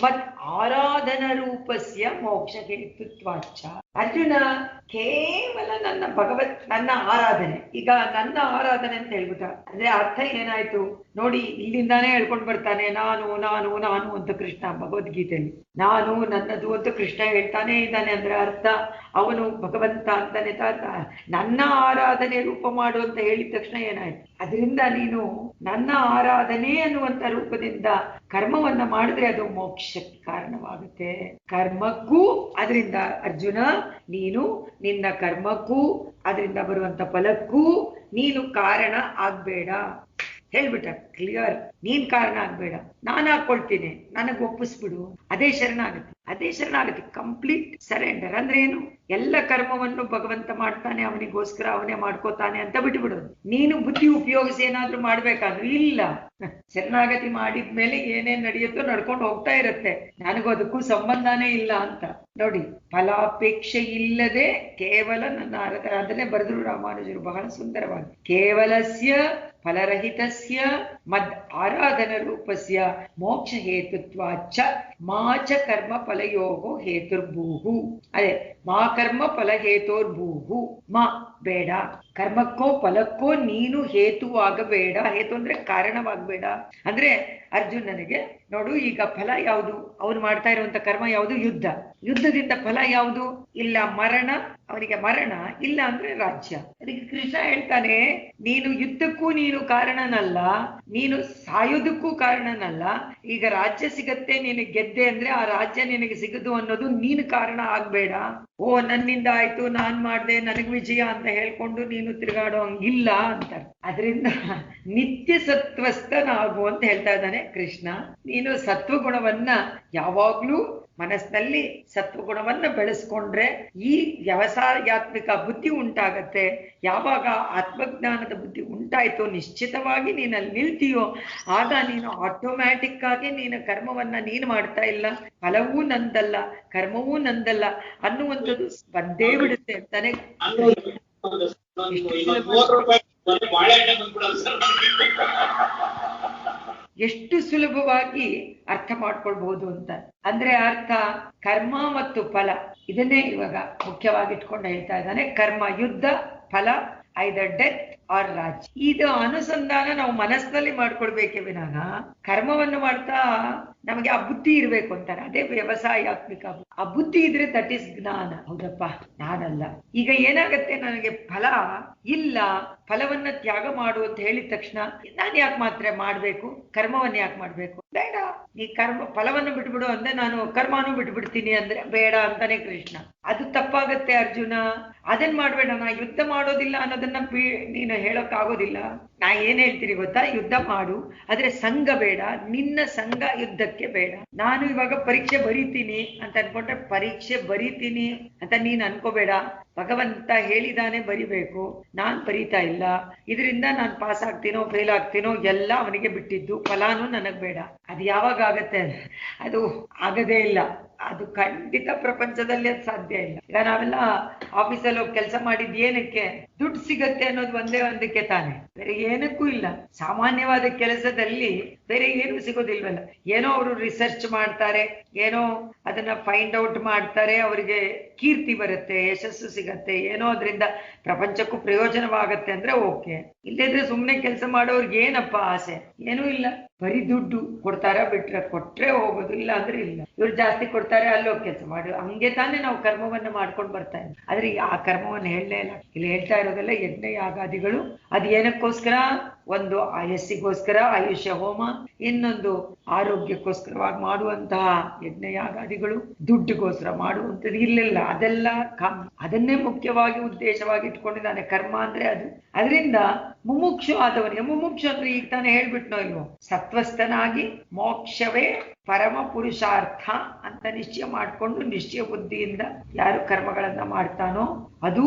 Speaker 1: ಮತ್ ಆರಾಧನ ರೂಪಸ್ಯ ಮೋಕ್ಷ ಹೇತುತ್ವಾಚ. ಅರ್ಜುನ, ಕೇವಲ ನನ್ನ ಆರಾಧನೆ, ಈಗ ನನ್ನ ಆರಾಧನೆ ಅಂತ ಹೇಳ್ಬಿಟ್ಟ. ಅಂದ್ರೆ ಅರ್ಥ ಏನಾಯ್ತು ನೋಡಿ, ಇಲ್ಲಿಂದಾನೇ ಹೇಳ್ಕೊಂಡು ಬರ್ತಾನೆ, ನಾನು ನಾನು ನಾನು ಅಂತ ಕೃಷ್ಣ ಭಗವದ್ಗೀತೆಯಲ್ಲಿ. ನಾನು ನನ್ನದು ಅಂತ ಕೃಷ್ಣ ಹೇಳ್ತಾನೆ ಇದ್ದಾನೆ. ಅಂದ್ರೆ ಅರ್ಥ ಅವನು ಭಗವಂತ ಅಂತಾನೆ. ನನ್ನ ಆರಾಧನೆ ರೂಪ ಮಾಡು ಅಂತ ಹೇಳಿದ ತಕ್ಷಣ ಏನಾಯ್ತು, ಅದರಿಂದ ನೀನು ನನ್ನ ಆರಾಧನೆ ಅನ್ನುವಂತ ರೂಪದಿಂದ ಕರ್ಮವನ್ನ ಮಾಡಿದ್ರೆ ಅದು ಮೋಕ್ಷಕ್ಕೆ ಕಾರಣವಾಗುತ್ತೆ. ಕರ್ಮಕ್ಕೂ ಅದರಿಂದ ಅರ್ಜುನ, ನೀನು ನಿನ್ನ ಕರ್ಮಕ್ಕೂ ಅದರಿಂದ ಬರುವಂತ ಫಲಕ್ಕೂ ನೀನು ಕಾರಣ ಆಗ್ಬೇಡ. ಹೇಳ್ಬಿಟ್ಟ ಕ್ಲಿಯರ್, ನೀನ್ ಕಾರಣ ಆಗ್ಬೇಡ, ನಾನು ಹಾಕೊಳ್ತೀನಿ, ನನಗ್ ಒಪ್ಪಿಸ್ಬಿಡು, ಅದೇ ಶರಣಾಗತಿ. ಕಂಪ್ಲೀಟ್ ಸರೆಂಡರ್ ಅಂದ್ರೆ ಏನು, ಎಲ್ಲ ಕರ್ಮವನ್ನು ಭಗವಂತ ಮಾಡ್ತಾನೆ, ಅವನಿಗೋಸ್ಕರ ಅವನೇ ಮಾಡ್ಕೋತಾನೆ ಅಂತ ಬಿಟ್ಬಿಡೋದು. ನೀನು ಬುದ್ಧಿ ಉಪಯೋಗಿಸಿ ಏನಾದ್ರೂ ಮಾಡ್ಬೇಕಾದ್ರೂ ಇಲ್ಲ. ಶರಣಾಗತಿ ಮಾಡಿದ್ಮೇಲೆ ಏನೇನ್ ನಡೆಯುತ್ತೋ ನಡ್ಕೊಂಡು ಹೋಗ್ತಾ ಇರುತ್ತೆ, ನನಗೂ ಅದಕ್ಕೂ ಸಂಬಂಧನೇ ಇಲ್ಲ ಅಂತ ನೋಡಿ. ಫಲಾಪೇಕ್ಷೆ ಇಲ್ಲದೆ ಕೇವಲ ನನ್ನ ಅದನ್ನೇ ಬರೆದ್ರು ರಾಮಾನುಜರು ಬಹಳ ಸುಂದರವಾಗಿ. ಕೇವಲಸ್ಯ ಫಲರಹಿತಸ್ಯ ಮದ್ ಆರಾಧನ ರೂಪಸ್ಯ ಮೋಕ್ಷ ಹೇತುತ್ವಾಚ ಮಾಚ ಕರ್ಮ ಫಲಯೋಗೋ ಹೇತುರ್ಭೂಹು. ಅದೇ ಮಾ ಕರ್ಮ ಫಲ ಹೇತೋರ್ಭೂಹು. ಮಾ ಬೇಡ, ಕರ್ಮಕ್ಕೋ ಫಲಕ್ಕೋ ನೀನು ಹೇತುವಾಗಬೇಡ. ಹೇತು ಅಂದ್ರೆ ಕಾರಣವಾಗಬೇಡ. ಅಂದ್ರೆ ಅರ್ಜುನನಿಗೆ ನೋಡು, ಈಗ ಫಲ ಯಾವುದು, ಅವನು ಮಾಡ್ತಾ ಇರುವಂತ ಕರ್ಮ ಯಾವುದು, ಯುದ್ಧದಿಂದ ಫಲ ಯಾವುದು ಇಲ್ಲ, ಮರಣ. ಅವನಿಗೆ ಮರಣ ಇಲ್ಲ ಅಂದ್ರೆ ರಾಜ್ಯ. ಅದಕ್ಕೆ ಕೃಷ್ಣ ಹೇಳ್ತಾನೆ, ನೀನು ಯುದ್ಧಕ್ಕೂ ನೀನು ಕಾರಣನಲ್ಲ, ನೀನು ಸಾಯೋದಕ್ಕೂ ಕಾರಣನಲ್ಲ. ಈಗ ರಾಜ್ಯ ಸಿಗತ್ತೆ, ನೀನು ಗೆದ್ದೆ ಅಂದ್ರೆ ಆ ರಾಜ್ಯ ನಿನಗೆ ಸಿಗದು ಅನ್ನೋದು ನೀನು ಕಾರಣ ಆಗ್ಬೇಡ. ಓ ನನ್ನಿಂದ ಆಯ್ತು, ನಾನ್ ಮಾಡ್ದೆ, ನನಗ್ ವಿಜಯ ಅಂತ ಹೇಳ್ಕೊಂಡು ನೀನು ತಿರುಗಾಡೋ ಹಂಗಿಲ್ಲ ಅಂತಾರೆ. ಅದರಿಂದ ನಿತ್ಯ ಸತ್ವಸ್ಥನಾಗು ಅಂತ ಹೇಳ್ತಾ ಇದ್ದಾನೆ ಕೃಷ್ಣ. ನೀನು ಸತ್ವಗುಣವನ್ನ ಯಾವಾಗ್ಲೂ ಮನಸ್ಸಿನಲ್ಲಿ ಸತ್ವಗುಣವನ್ನ ಬೆಳೆಸ್ಕೊಂಡ್ರೆ ಈ ವ್ಯವಸಾಯಾತ್ಮಿಕ ಬುದ್ಧಿ ಉಂಟಾಗತ್ತೆ. ಯಾವಾಗ ಆತ್ಮಜ್ಞಾನದ ಬುದ್ಧಿ ಉಂಟಾಯ್ತೋ ನಿಶ್ಚಿತವಾಗಿ ನೀನಲ್ಲಿ ನಿಲ್ತೀಯೋ ಆಗ ನೀನು ಆಟೋಮ್ಯಾಟಿಕ್ ಆಗಿ ನೀನು ಕರ್ಮವನ್ನ ನೀನು ಮಾಡ್ತಾ ಇಲ್ಲ, ಫಲವೂ ನಂದಲ್ಲ ಕರ್ಮವೂ ನಂದಲ್ಲ ಅನ್ನುವಂಥದ್ದು ಬಂದೇ ಬಿಡುತ್ತೆ ಅಂತಾನೆ. ಎಷ್ಟು ಸುಲಭವಾಗಿ ಅರ್ಥ ಮಾಡ್ಕೊಳ್ಬಹುದು ಅಂತ. ಅಂದ್ರೆ ಅರ್ಥ ಕರ್ಮ ಮತ್ತು ಫಲ ಇದನ್ನೇ ಇವಾಗ ಮುಖ್ಯವಾಗಿ ಇಟ್ಕೊಂಡು ಹೇಳ್ತಾ ಇದ್ದಾನೆ. ಕರ್ಮ ಯುದ್ಧ, ಫಲ ಐದರ್ ಡೆತ್ ಆರ್ ರಾಜ್. ಇದು ಅನುಸಂಧಾನ ನಾವು ಮನಸ್ಸಿನಲ್ಲಿ ಮಾಡ್ಕೊಳ್ಬೇಕೆ ವಿನಃ ಕರ್ಮವನ್ನು ಮಾಡ್ತಾ ನಮಗೆ ಆ ಬುದ್ಧಿ ಇರ್ಬೇಕು ಅಂತಾರೆ. ಅದೇ ವ್ಯವಸಾಯಾತ್ಮಿಕ ಆ ಬುದ್ಧಿ ಇದ್ರೆ ದಟ್ ಇಸ್ ಜ್ಞಾನ. ಹೌದಪ್ಪ, ನಾನಲ್ಲ. ಈಗ ಏನಾಗತ್ತೆ, ನನಗೆ ಫಲ ಇಲ್ಲ, ಫಲವನ್ನ ತ್ಯಾಗ ಮಾಡು ಅಂತ ಹೇಳಿದ ತಕ್ಷಣ ನಾನು ಯಾಕೆ ಮಾತ್ರ ಮಾಡ್ಬೇಕು, ಕರ್ಮವನ್ನ ಯಾಕೆ ಮಾಡ್ಬೇಕು? ಬೇಡ, ನೀ ಕರ್ಮ ಫಲವನ್ನು ಬಿಟ್ಬಿಡು ಅಂದ್ರೆ ನಾನು ಕರ್ಮನೂ ಬಿಟ್ಬಿಡ್ತೀನಿ ಅಂದ್ರೆ ಬೇಡ ಅಂತಾನೆ ಕೃಷ್ಣ. ಅದು ತಪ್ಪಾಗತ್ತೆ ಅರ್ಜುನ. ಅದನ್ ಮಾಡ್ಬೇಡ. ನಾ ಯುದ್ಧ ಮಾಡೋದಿಲ್ಲ ಅನ್ನೋದನ್ನ ನೀನು ಹೇಳಕ್ ಆಗೋದಿಲ್ಲ. ನಾ ಏನ್ ಹೇಳ್ತೀನಿ ಗೊತ್ತಾ, ಯುದ್ಧ ಮಾಡು, ಆದ್ರೆ ಸಂಘ ಬೇಡ. ನಿನ್ನ ಸಂಘ ಯುದ್ಧಕ್ಕೆ ಬೇಡ. ನಾನು ಇವಾಗ ಪರೀಕ್ಷೆ ಬರೀತೀನಿ ಅಂತ ಅನ್ಕೊಂಡ್ರೆ ಪರೀಕ್ಷೆ ಬರೀತೀನಿ ಅಂತ ನೀನ್ ಅನ್ಕೋಬೇಡ. ಭಗವಂತ ಹೇಳಿದಾನೆ ಬರಿಬೇಕು, ನಾನ್ ಬರೀತಾ ಇಲ್ಲ. ಇದರಿಂದ ನಾನ್ ಪಾಸ್ ಆಗ್ತೀನೋ ಫೇಲ್ ಆಗ್ತೀನೋ ಎಲ್ಲ ಅವನಿಗೆ ಬಿಟ್ಟಿದ್ದು, ಫಲಾನು ನನಗ್ ಬೇಡ. ಅದು ಯಾವಾಗ ಆಗತ್ತೆ? ಅದು ಆಗದೇ ಇಲ್ಲ. ಅದು ಖಂಡಿತ ಪ್ರಪಂಚದಲ್ಲಿ ಅದು ಸಾಧ್ಯ ಇಲ್ಲ. ಈಗ ನಾವೆಲ್ಲ ಆಫೀಸಲ್ಲಿ ಹೋಗಿ ಕೆಲಸ ಮಾಡಿದ್ ಏನಕ್ಕೆ? ದುಡ್ಡು ಸಿಗತ್ತೆ ಅನ್ನೋದು ಒಂದಕ್ಕೆ ತಾನೆ, ಬೇರೆ ಏನಕ್ಕೂ ಇಲ್ಲ. ಸಾಮಾನ್ಯವಾದ ಕೆಲಸದಲ್ಲಿ ಬೇರೆ ಏನು ಸಿಗೋದಿಲ್ವಲ್ಲ. ಏನೋ ಅವರು ರಿಸರ್ಚ್ ಮಾಡ್ತಾರೆ, ಏನೋ ಅದನ್ನ ಫೈಂಡ್ ಔಟ್ ಮಾಡ್ತಾರೆ, ಅವರಿಗೆ ಕೀರ್ತಿ ಬರುತ್ತೆ, ಯಶಸ್ಸು ಸಿಗತ್ತೆ, ಏನೋ ಅದರಿಂದ ಪ್ರಪಂಚಕ್ಕೂ ಪ್ರಯೋಜನವಾಗತ್ತೆ ಅಂದ್ರೆ ಓಕೆ. ಇಲ್ಲದ್ರೆ ಸುಮ್ನೆ ಕೆಲಸ ಮಾಡೋರ್ಗೆ ಏನಪ್ಪ ಆಸೆ? ಏನೂ ಇಲ್ಲ. ಬರೀ ದುಡ್ಡು ಕೊಡ್ತಾರ, ಬಿಟ್ರೆ ಕೊಟ್ರೆ ಹೋಗೋದು, ಇಲ್ಲ ಅಂದ್ರೆ ಇಲ್ಲ. ಇವ್ರು ಜಾಸ್ತಿ ಕೊಡ್ತಾರೆ, ಅಲ್ಲೋಗಿ ಕೆಲಸ ಮಾಡು. ಹಂಗೆ ತಾನೇ ನಾವು ಕರ್ಮವನ್ನ ಮಾಡ್ಕೊಂಡು ಬರ್ತಾ ಇದ್ವಿ. ಆದ್ರೆ ಆ ಕರ್ಮವನ್ನು ಹೇಳಲೇ ಇಲ್ಲ. ಇಲ್ಲಿ ಹೇಳ್ತಾ ಇರೋದೆಲ್ಲ ಯಜ್ಞ ಯಾಗಾದಿಗಳು. ಅದು ಏನಕ್ಕೋಸ್ಕರ? ಒಂದು ಆಯಸ್ಸಿಗೋಸ್ಕರ ಆಯುಷ್ಯ ಹೋಮ, ಇನ್ನೊಂದು ಆರೋಗ್ಯಕ್ಕೋಸ್ಕರವಾಗಿ ಮಾಡುವಂತಹ ಯಜ್ಞ ಯಾಗಾದಿಗಳು, ದುಡ್ಡಿಗೋಸ್ಕರ ಮಾಡುವಂಥದ್ದು ಇಲ್ಲೆಲ್ಲ. ಅದೆಲ್ಲ ಅದನ್ನೇ ಮುಖ್ಯವಾಗಿ ಉದ್ದೇಶವಾಗಿ ಇಟ್ಕೊಂಡಿದ್ದಾನೆ. ಕರ್ಮ ಅಂದ್ರೆ ಅದು. ಅದರಿಂದ ಮುಮುಕ್ಷು ಆದವನಿಗೆ, ಮುಮುಕ್ಷು ಅಂದ್ರೆ ಈಗ ತಾನೇ ಹೇಳ್ಬಿಟ್ನೋ ಇಲ್ವೋ, ಸತ್ವಸ್ಥನಾಗಿ ಮೋಕ್ಷವೇ ಪರಮ ಪುರುಷಾರ್ಥ ಅಂತ ನಿಶ್ಚಯ ಮಾಡಿಕೊಂಡು ನಿಶ್ಚಯ ಬುದ್ಧಿಯಿಂದ ಯಾರು ಕರ್ಮಗಳನ್ನ ಮಾಡ್ತಾನೋ, ಅದು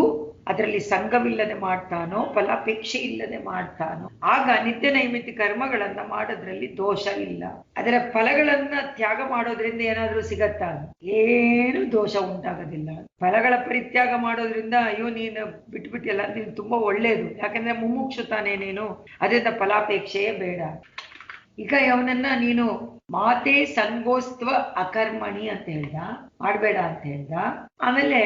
Speaker 1: ಅದರಲ್ಲಿ ಸಂಘವಿಲ್ಲದೆ ಮಾಡ್ತಾನೋ, ಫಲಾಪೇಕ್ಷೆ ಇಲ್ಲದೆ ಮಾಡ್ತಾನೋ, ಆಗ ನಿತ್ಯ ನೈಮಿತ್ಯ ಕರ್ಮಗಳನ್ನ ಮಾಡೋದ್ರಲ್ಲಿ ದೋಷ ಇಲ್ಲ. ಅದರ ಫಲಗಳನ್ನ ತ್ಯಾಗ ಮಾಡೋದ್ರಿಂದ ಏನಾದ್ರೂ ಸಿಗತ್ತಾ? ಏನು ದೋಷ ಉಂಟಾಗೋದಿಲ್ಲ. ಫಲಗಳ ಪರಿತ್ಯಾಗ ಮಾಡೋದ್ರಿಂದ ಅಯ್ಯೋ ನೀನು ಬಿಟ್ಬಿಟ್ಟಿಲ್ಲ, ನೀನು ತುಂಬಾ ಒಳ್ಳೇದು, ಯಾಕಂದ್ರೆ ಮುಮುಕ್ಷು ತಾನೇ ನೀನು, ಅದರಿಂದ ಫಲಾಪೇಕ್ಷೆಯೇ ಬೇಡ. ಈಗ ಅವನನ್ನ ನೀನು ಮಾತೆ ಸಂಗೋಸ್ತ್ವ ಅಕರ್ಮಣಿ ಅಂತ ಹೇಳ್ದ, ಮಾಡ್ಬೇಡ ಅಂತ ಹೇಳ್ದ. ಆಮೇಲೆ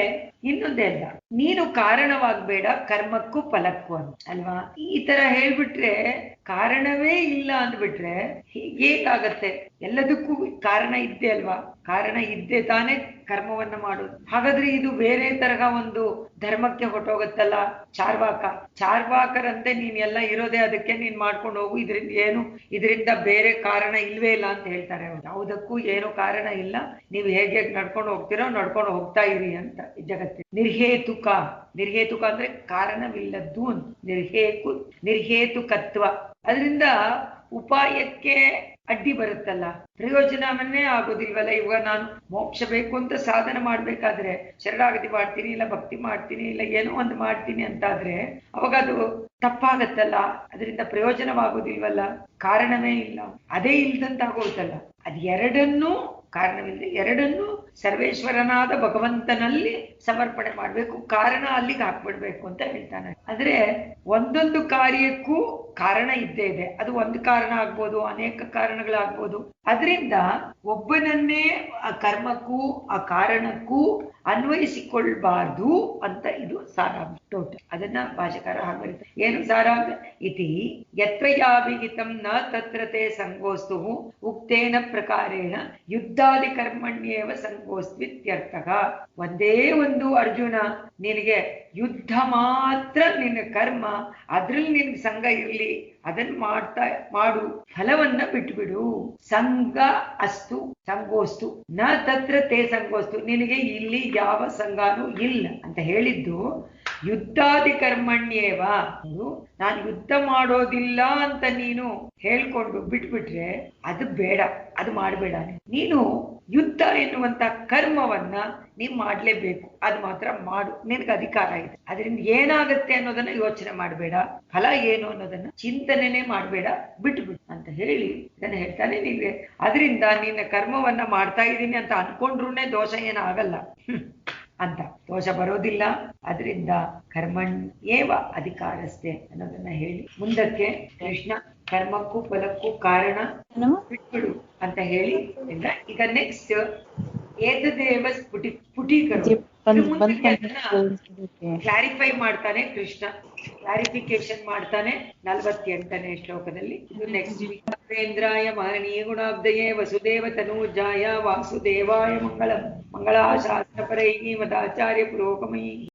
Speaker 1: ಇನ್ನೊಂದು ಹೇಳ್ದ, ನೀನು ಕಾರಣವಾಗ್ಬೇಡ ಕರ್ಮಕ್ಕೂ ಫಲಕ್ಕೂ ಅಂತ ಅಲ್ವಾ. ಈ ತರ ಹೇಳ್ಬಿಟ್ರೆ, ಕಾರಣವೇ ಇಲ್ಲ ಅಂದ್ಬಿಟ್ರೆ ಹೇಗಾಗತ್ತೆ? ಎಲ್ಲದಕ್ಕೂ ಕಾರಣ ಇದ್ದೇ ಅಲ್ವಾ, ಕಾರಣ ಇದ್ದೇ ತಾನೇ ಕರ್ಮವನ್ನ ಮಾಡೋದು. ಹಾಗಾದ್ರೆ ಇದು ಬೇರೆ ತರಹ ಒಂದು ಧರ್ಮಕ್ಕೆ ಹೊಟ್ಟೋಗತ್ತಲ್ಲ. ಚಾರ್ವಾಕರಂತೆ ನೀನ್ ಎಲ್ಲ ಇರೋದೇ ಅದಕ್ಕೆ ನೀನ್ ಮಾಡ್ಕೊಂಡು ಹೋಗು, ಇದರಿಂದ ಬೇರೆ ಕಾರಣ ಇಲ್ವೇ ಇಲ್ಲ ಅಂತ ಹೇಳ್ತಾರೆ. ಯಾವುದಕ್ಕೂ ಏನು ಕಾರಣ ಇಲ್ಲ, ನೀವು ಹೇಗೆ ನಡ್ಕೊಂಡು ಹೋಗ್ತಿರೋ ನಡ್ಕೊಂಡು ಹೋಗ್ತಾ ಇರಿ ಅಂತ ಈ ಜಗತ್ತಿನ. ನಿರ್ಹೇತುಕ ಅಂದ್ರೆ ಕಾರಣವಿಲ್ಲದ್ದು, ನಿರ್ಹೇತುಕತ್ವ. ಅದರಿಂದ ಉಪಾಯಕ್ಕೆ ಅಡ್ಡಿ ಬರುತ್ತಲ್ಲ, ಪ್ರಯೋಜನವನ್ನೇ ಆಗೋದಿಲ್ವಲ್ಲ. ಇವಾಗ ನಾನು ಮೋಕ್ಷ ಬೇಕು ಅಂತ ಸಾಧನೆ ಮಾಡ್ಬೇಕಾದ್ರೆ ಶರಣಾಗತಿ ಮಾಡ್ತೀನಿ, ಇಲ್ಲ ಭಕ್ತಿ ಮಾಡ್ತೀನಿ, ಇಲ್ಲ ಏನೋ ಒಂದು ಮಾಡ್ತೀನಿ ಅಂತಾದ್ರೆ ಅವಾಗ ಅದು ತಪ್ಪಾಗತ್ತಲ್ಲ. ಅದರಿಂದ ಪ್ರಯೋಜನವಾಗೋದಿಲ್ವಲ್ಲ, ಕಾರಣವೇ ಇಲ್ಲ. ಅದೇ ಇಲ್ದಂತಾಗೋಯ್ತಲ್ಲ. ಅದು ಕಾರಣವಿಲ್ಲದೆ ಎರಡನ್ನೂ ಸರ್ವೇಶ್ವರನಾದ ಭಗವಂತನಲ್ಲಿ ಸಮರ್ಪಣೆ ಮಾಡ್ಬೇಕು, ಕಾರಣ ಅಲ್ಲಿಗೆ ಹಾಕ್ಬಿಡ್ಬೇಕು ಅಂತ ಹೇಳ್ತಾನೆ. ಆದ್ರೆ ಒಂದೊಂದು ಕಾರ್ಯಕ್ಕೂ ಕಾರಣ ಇದ್ದೇ ಇದೆ. ಅದು ಒಂದು ಕಾರಣ ಆಗ್ಬೋದು, ಅನೇಕ ಕಾರಣಗಳಾಗ್ಬೋದು. ಅದರಿಂದ ಒಬ್ಬನನ್ನೇ ಆ ಕರ್ಮಕ್ಕೂ ಆ ಕಾರಣಕ್ಕೂ ಅನ್ವಯಿಸಿಕೊಳ್ಬಾರ್ದು ಅಂತ ಇದು ಸಾರಾಂಶ ಟೋಟಲ್. ಅದನ್ನ ಭಾಷೆಕಾರ ಹಾಗೆ ಏನು ಸಾರಾಂಶ? ಇತಿ ಯತ್ರ ಯಾಭಿಹಿತಂ ನ ತತ್ರತೆ ಸಂಗೋಸ್ತು ಉಕ್ತೇನ ಪ್ರಕಾರೇಣ ಯುದ್ಧಾದಿ ಕರ್ಮಣ್ಯೇವ ಸಂಗೋಸ್ತ್ವಿತ್ಯರ್ಥಃ. ಒಂದೇ ಒಂದು ಅರ್ಜುನ, ನಿನಗೆ ಯುದ್ಧ ಮಾತ್ರ ನಿನ್ನ ಕರ್ಮ, ಅದ್ರಲ್ಲಿ ನಿನ್ಗೆ ಸಂಘ ಇರ್ಲಿ, ಅದನ್ನ ಮಾಡು, ಫಲವನ್ನ ಬಿಟ್ಬಿಡು. ಸಂಗೋಸ್ತು ನ ತತ್ರ ತೇ ಸಂಗೋಸ್ತು, ನಿನಗೆ ಇಲ್ಲಿ ಯಾವ ಸಂಘನೂ ಇಲ್ಲ ಅಂತ ಹೇಳಿದ್ದು. ಯುದ್ಧಾದಿ ಕರ್ಮಣ್ಯೇವ, ನಾನು ಯುದ್ಧ ಮಾಡೋದಿಲ್ಲ ಅಂತ ನೀನು ಹೇಳ್ಕೊಂಡು ಬಿಟ್ಬಿಟ್ರೆ ಅದು ಬೇಡ, ಅದು ಮಾಡಬೇಡ. ನೀನು ಯುದ್ಧ ಎನ್ನುವಂತ ಕರ್ಮವನ್ನ ನೀವ್ ಮಾಡ್ಲೇಬೇಕು, ಅದು ಮಾತ್ರ ಮಾಡು, ನಿನಗೆ ಅಧಿಕಾರ ಇದೆ. ಅದರಿಂದ ಏನಾಗತ್ತೆ ಅನ್ನೋದನ್ನ ಯೋಚನೆ ಮಾಡಬೇಡ, ಫಲ ಏನು ಅನ್ನೋದನ್ನ ಚಿಂತನೆನೇ ಮಾಡಬೇಡ, ಬಿಟ್ಬಿಡು ಅಂತ ಹೇಳಿ ಇದನ್ನ ಹೇಳ್ತಾನೆ. ನೀವೇ ಅದರಿಂದ ನಿನ್ನ ಕರ್ಮವನ್ನ ಮಾಡ್ತಾ ಇದ್ದೀನಿ ಅಂತ ಅನ್ಕೊಂಡ್ರುನೇ ದೋಷ ಏನಾಗಲ್ಲ ಅಂತ, ದೋಷ ಬರೋದಿಲ್ಲ. ಅದರಿಂದ ಕರ್ಮಣ್ಯೇವ ಅಧಿಕಾರಸ್ಥೆ ಅನ್ನೋದನ್ನ ಹೇಳಿ ಮುಂದಕ್ಕೆ ಕೃಷ್ಣ ಕರ್ಮಕ್ಕೂ ಫಲಕ್ಕೂ ಕಾರಣ ಬಿಟ್ಬಿಡು ಅಂತ ಹೇಳಿ ಈಗ ನೆಕ್ಸ್ಟ್ ಏತದೇವ ಸ್ಫುಟೀಕರಣ ಕ್ಲಾರಿಫೈ ಮಾಡ್ತಾನೆ ಕೃಷ್ಣ, ಕ್ಲಾರಿಫಿಕೇಶನ್ ಮಾಡ್ತಾನೆ 48ನೇ ಶ್ಲೋಕದಲ್ಲಿ. ಇದು ನೆಕ್ಸ್ಟ್ ವೀಕ್. ೇಂದ್ರಾಯ ಮಹನೀಯ ಗುಣಾಬ್ದಯೇ ವಸುದೇವ ತನೂಜಾಯ ವಾಸುದೇವಾಯ ಮಂಗಳಂ. ಮಂಗಳಾಶಾಸ್ತ್ರ ಪರೈ ಮದಾಚಾರ್ಯ ಪುರೋಗಮೈ.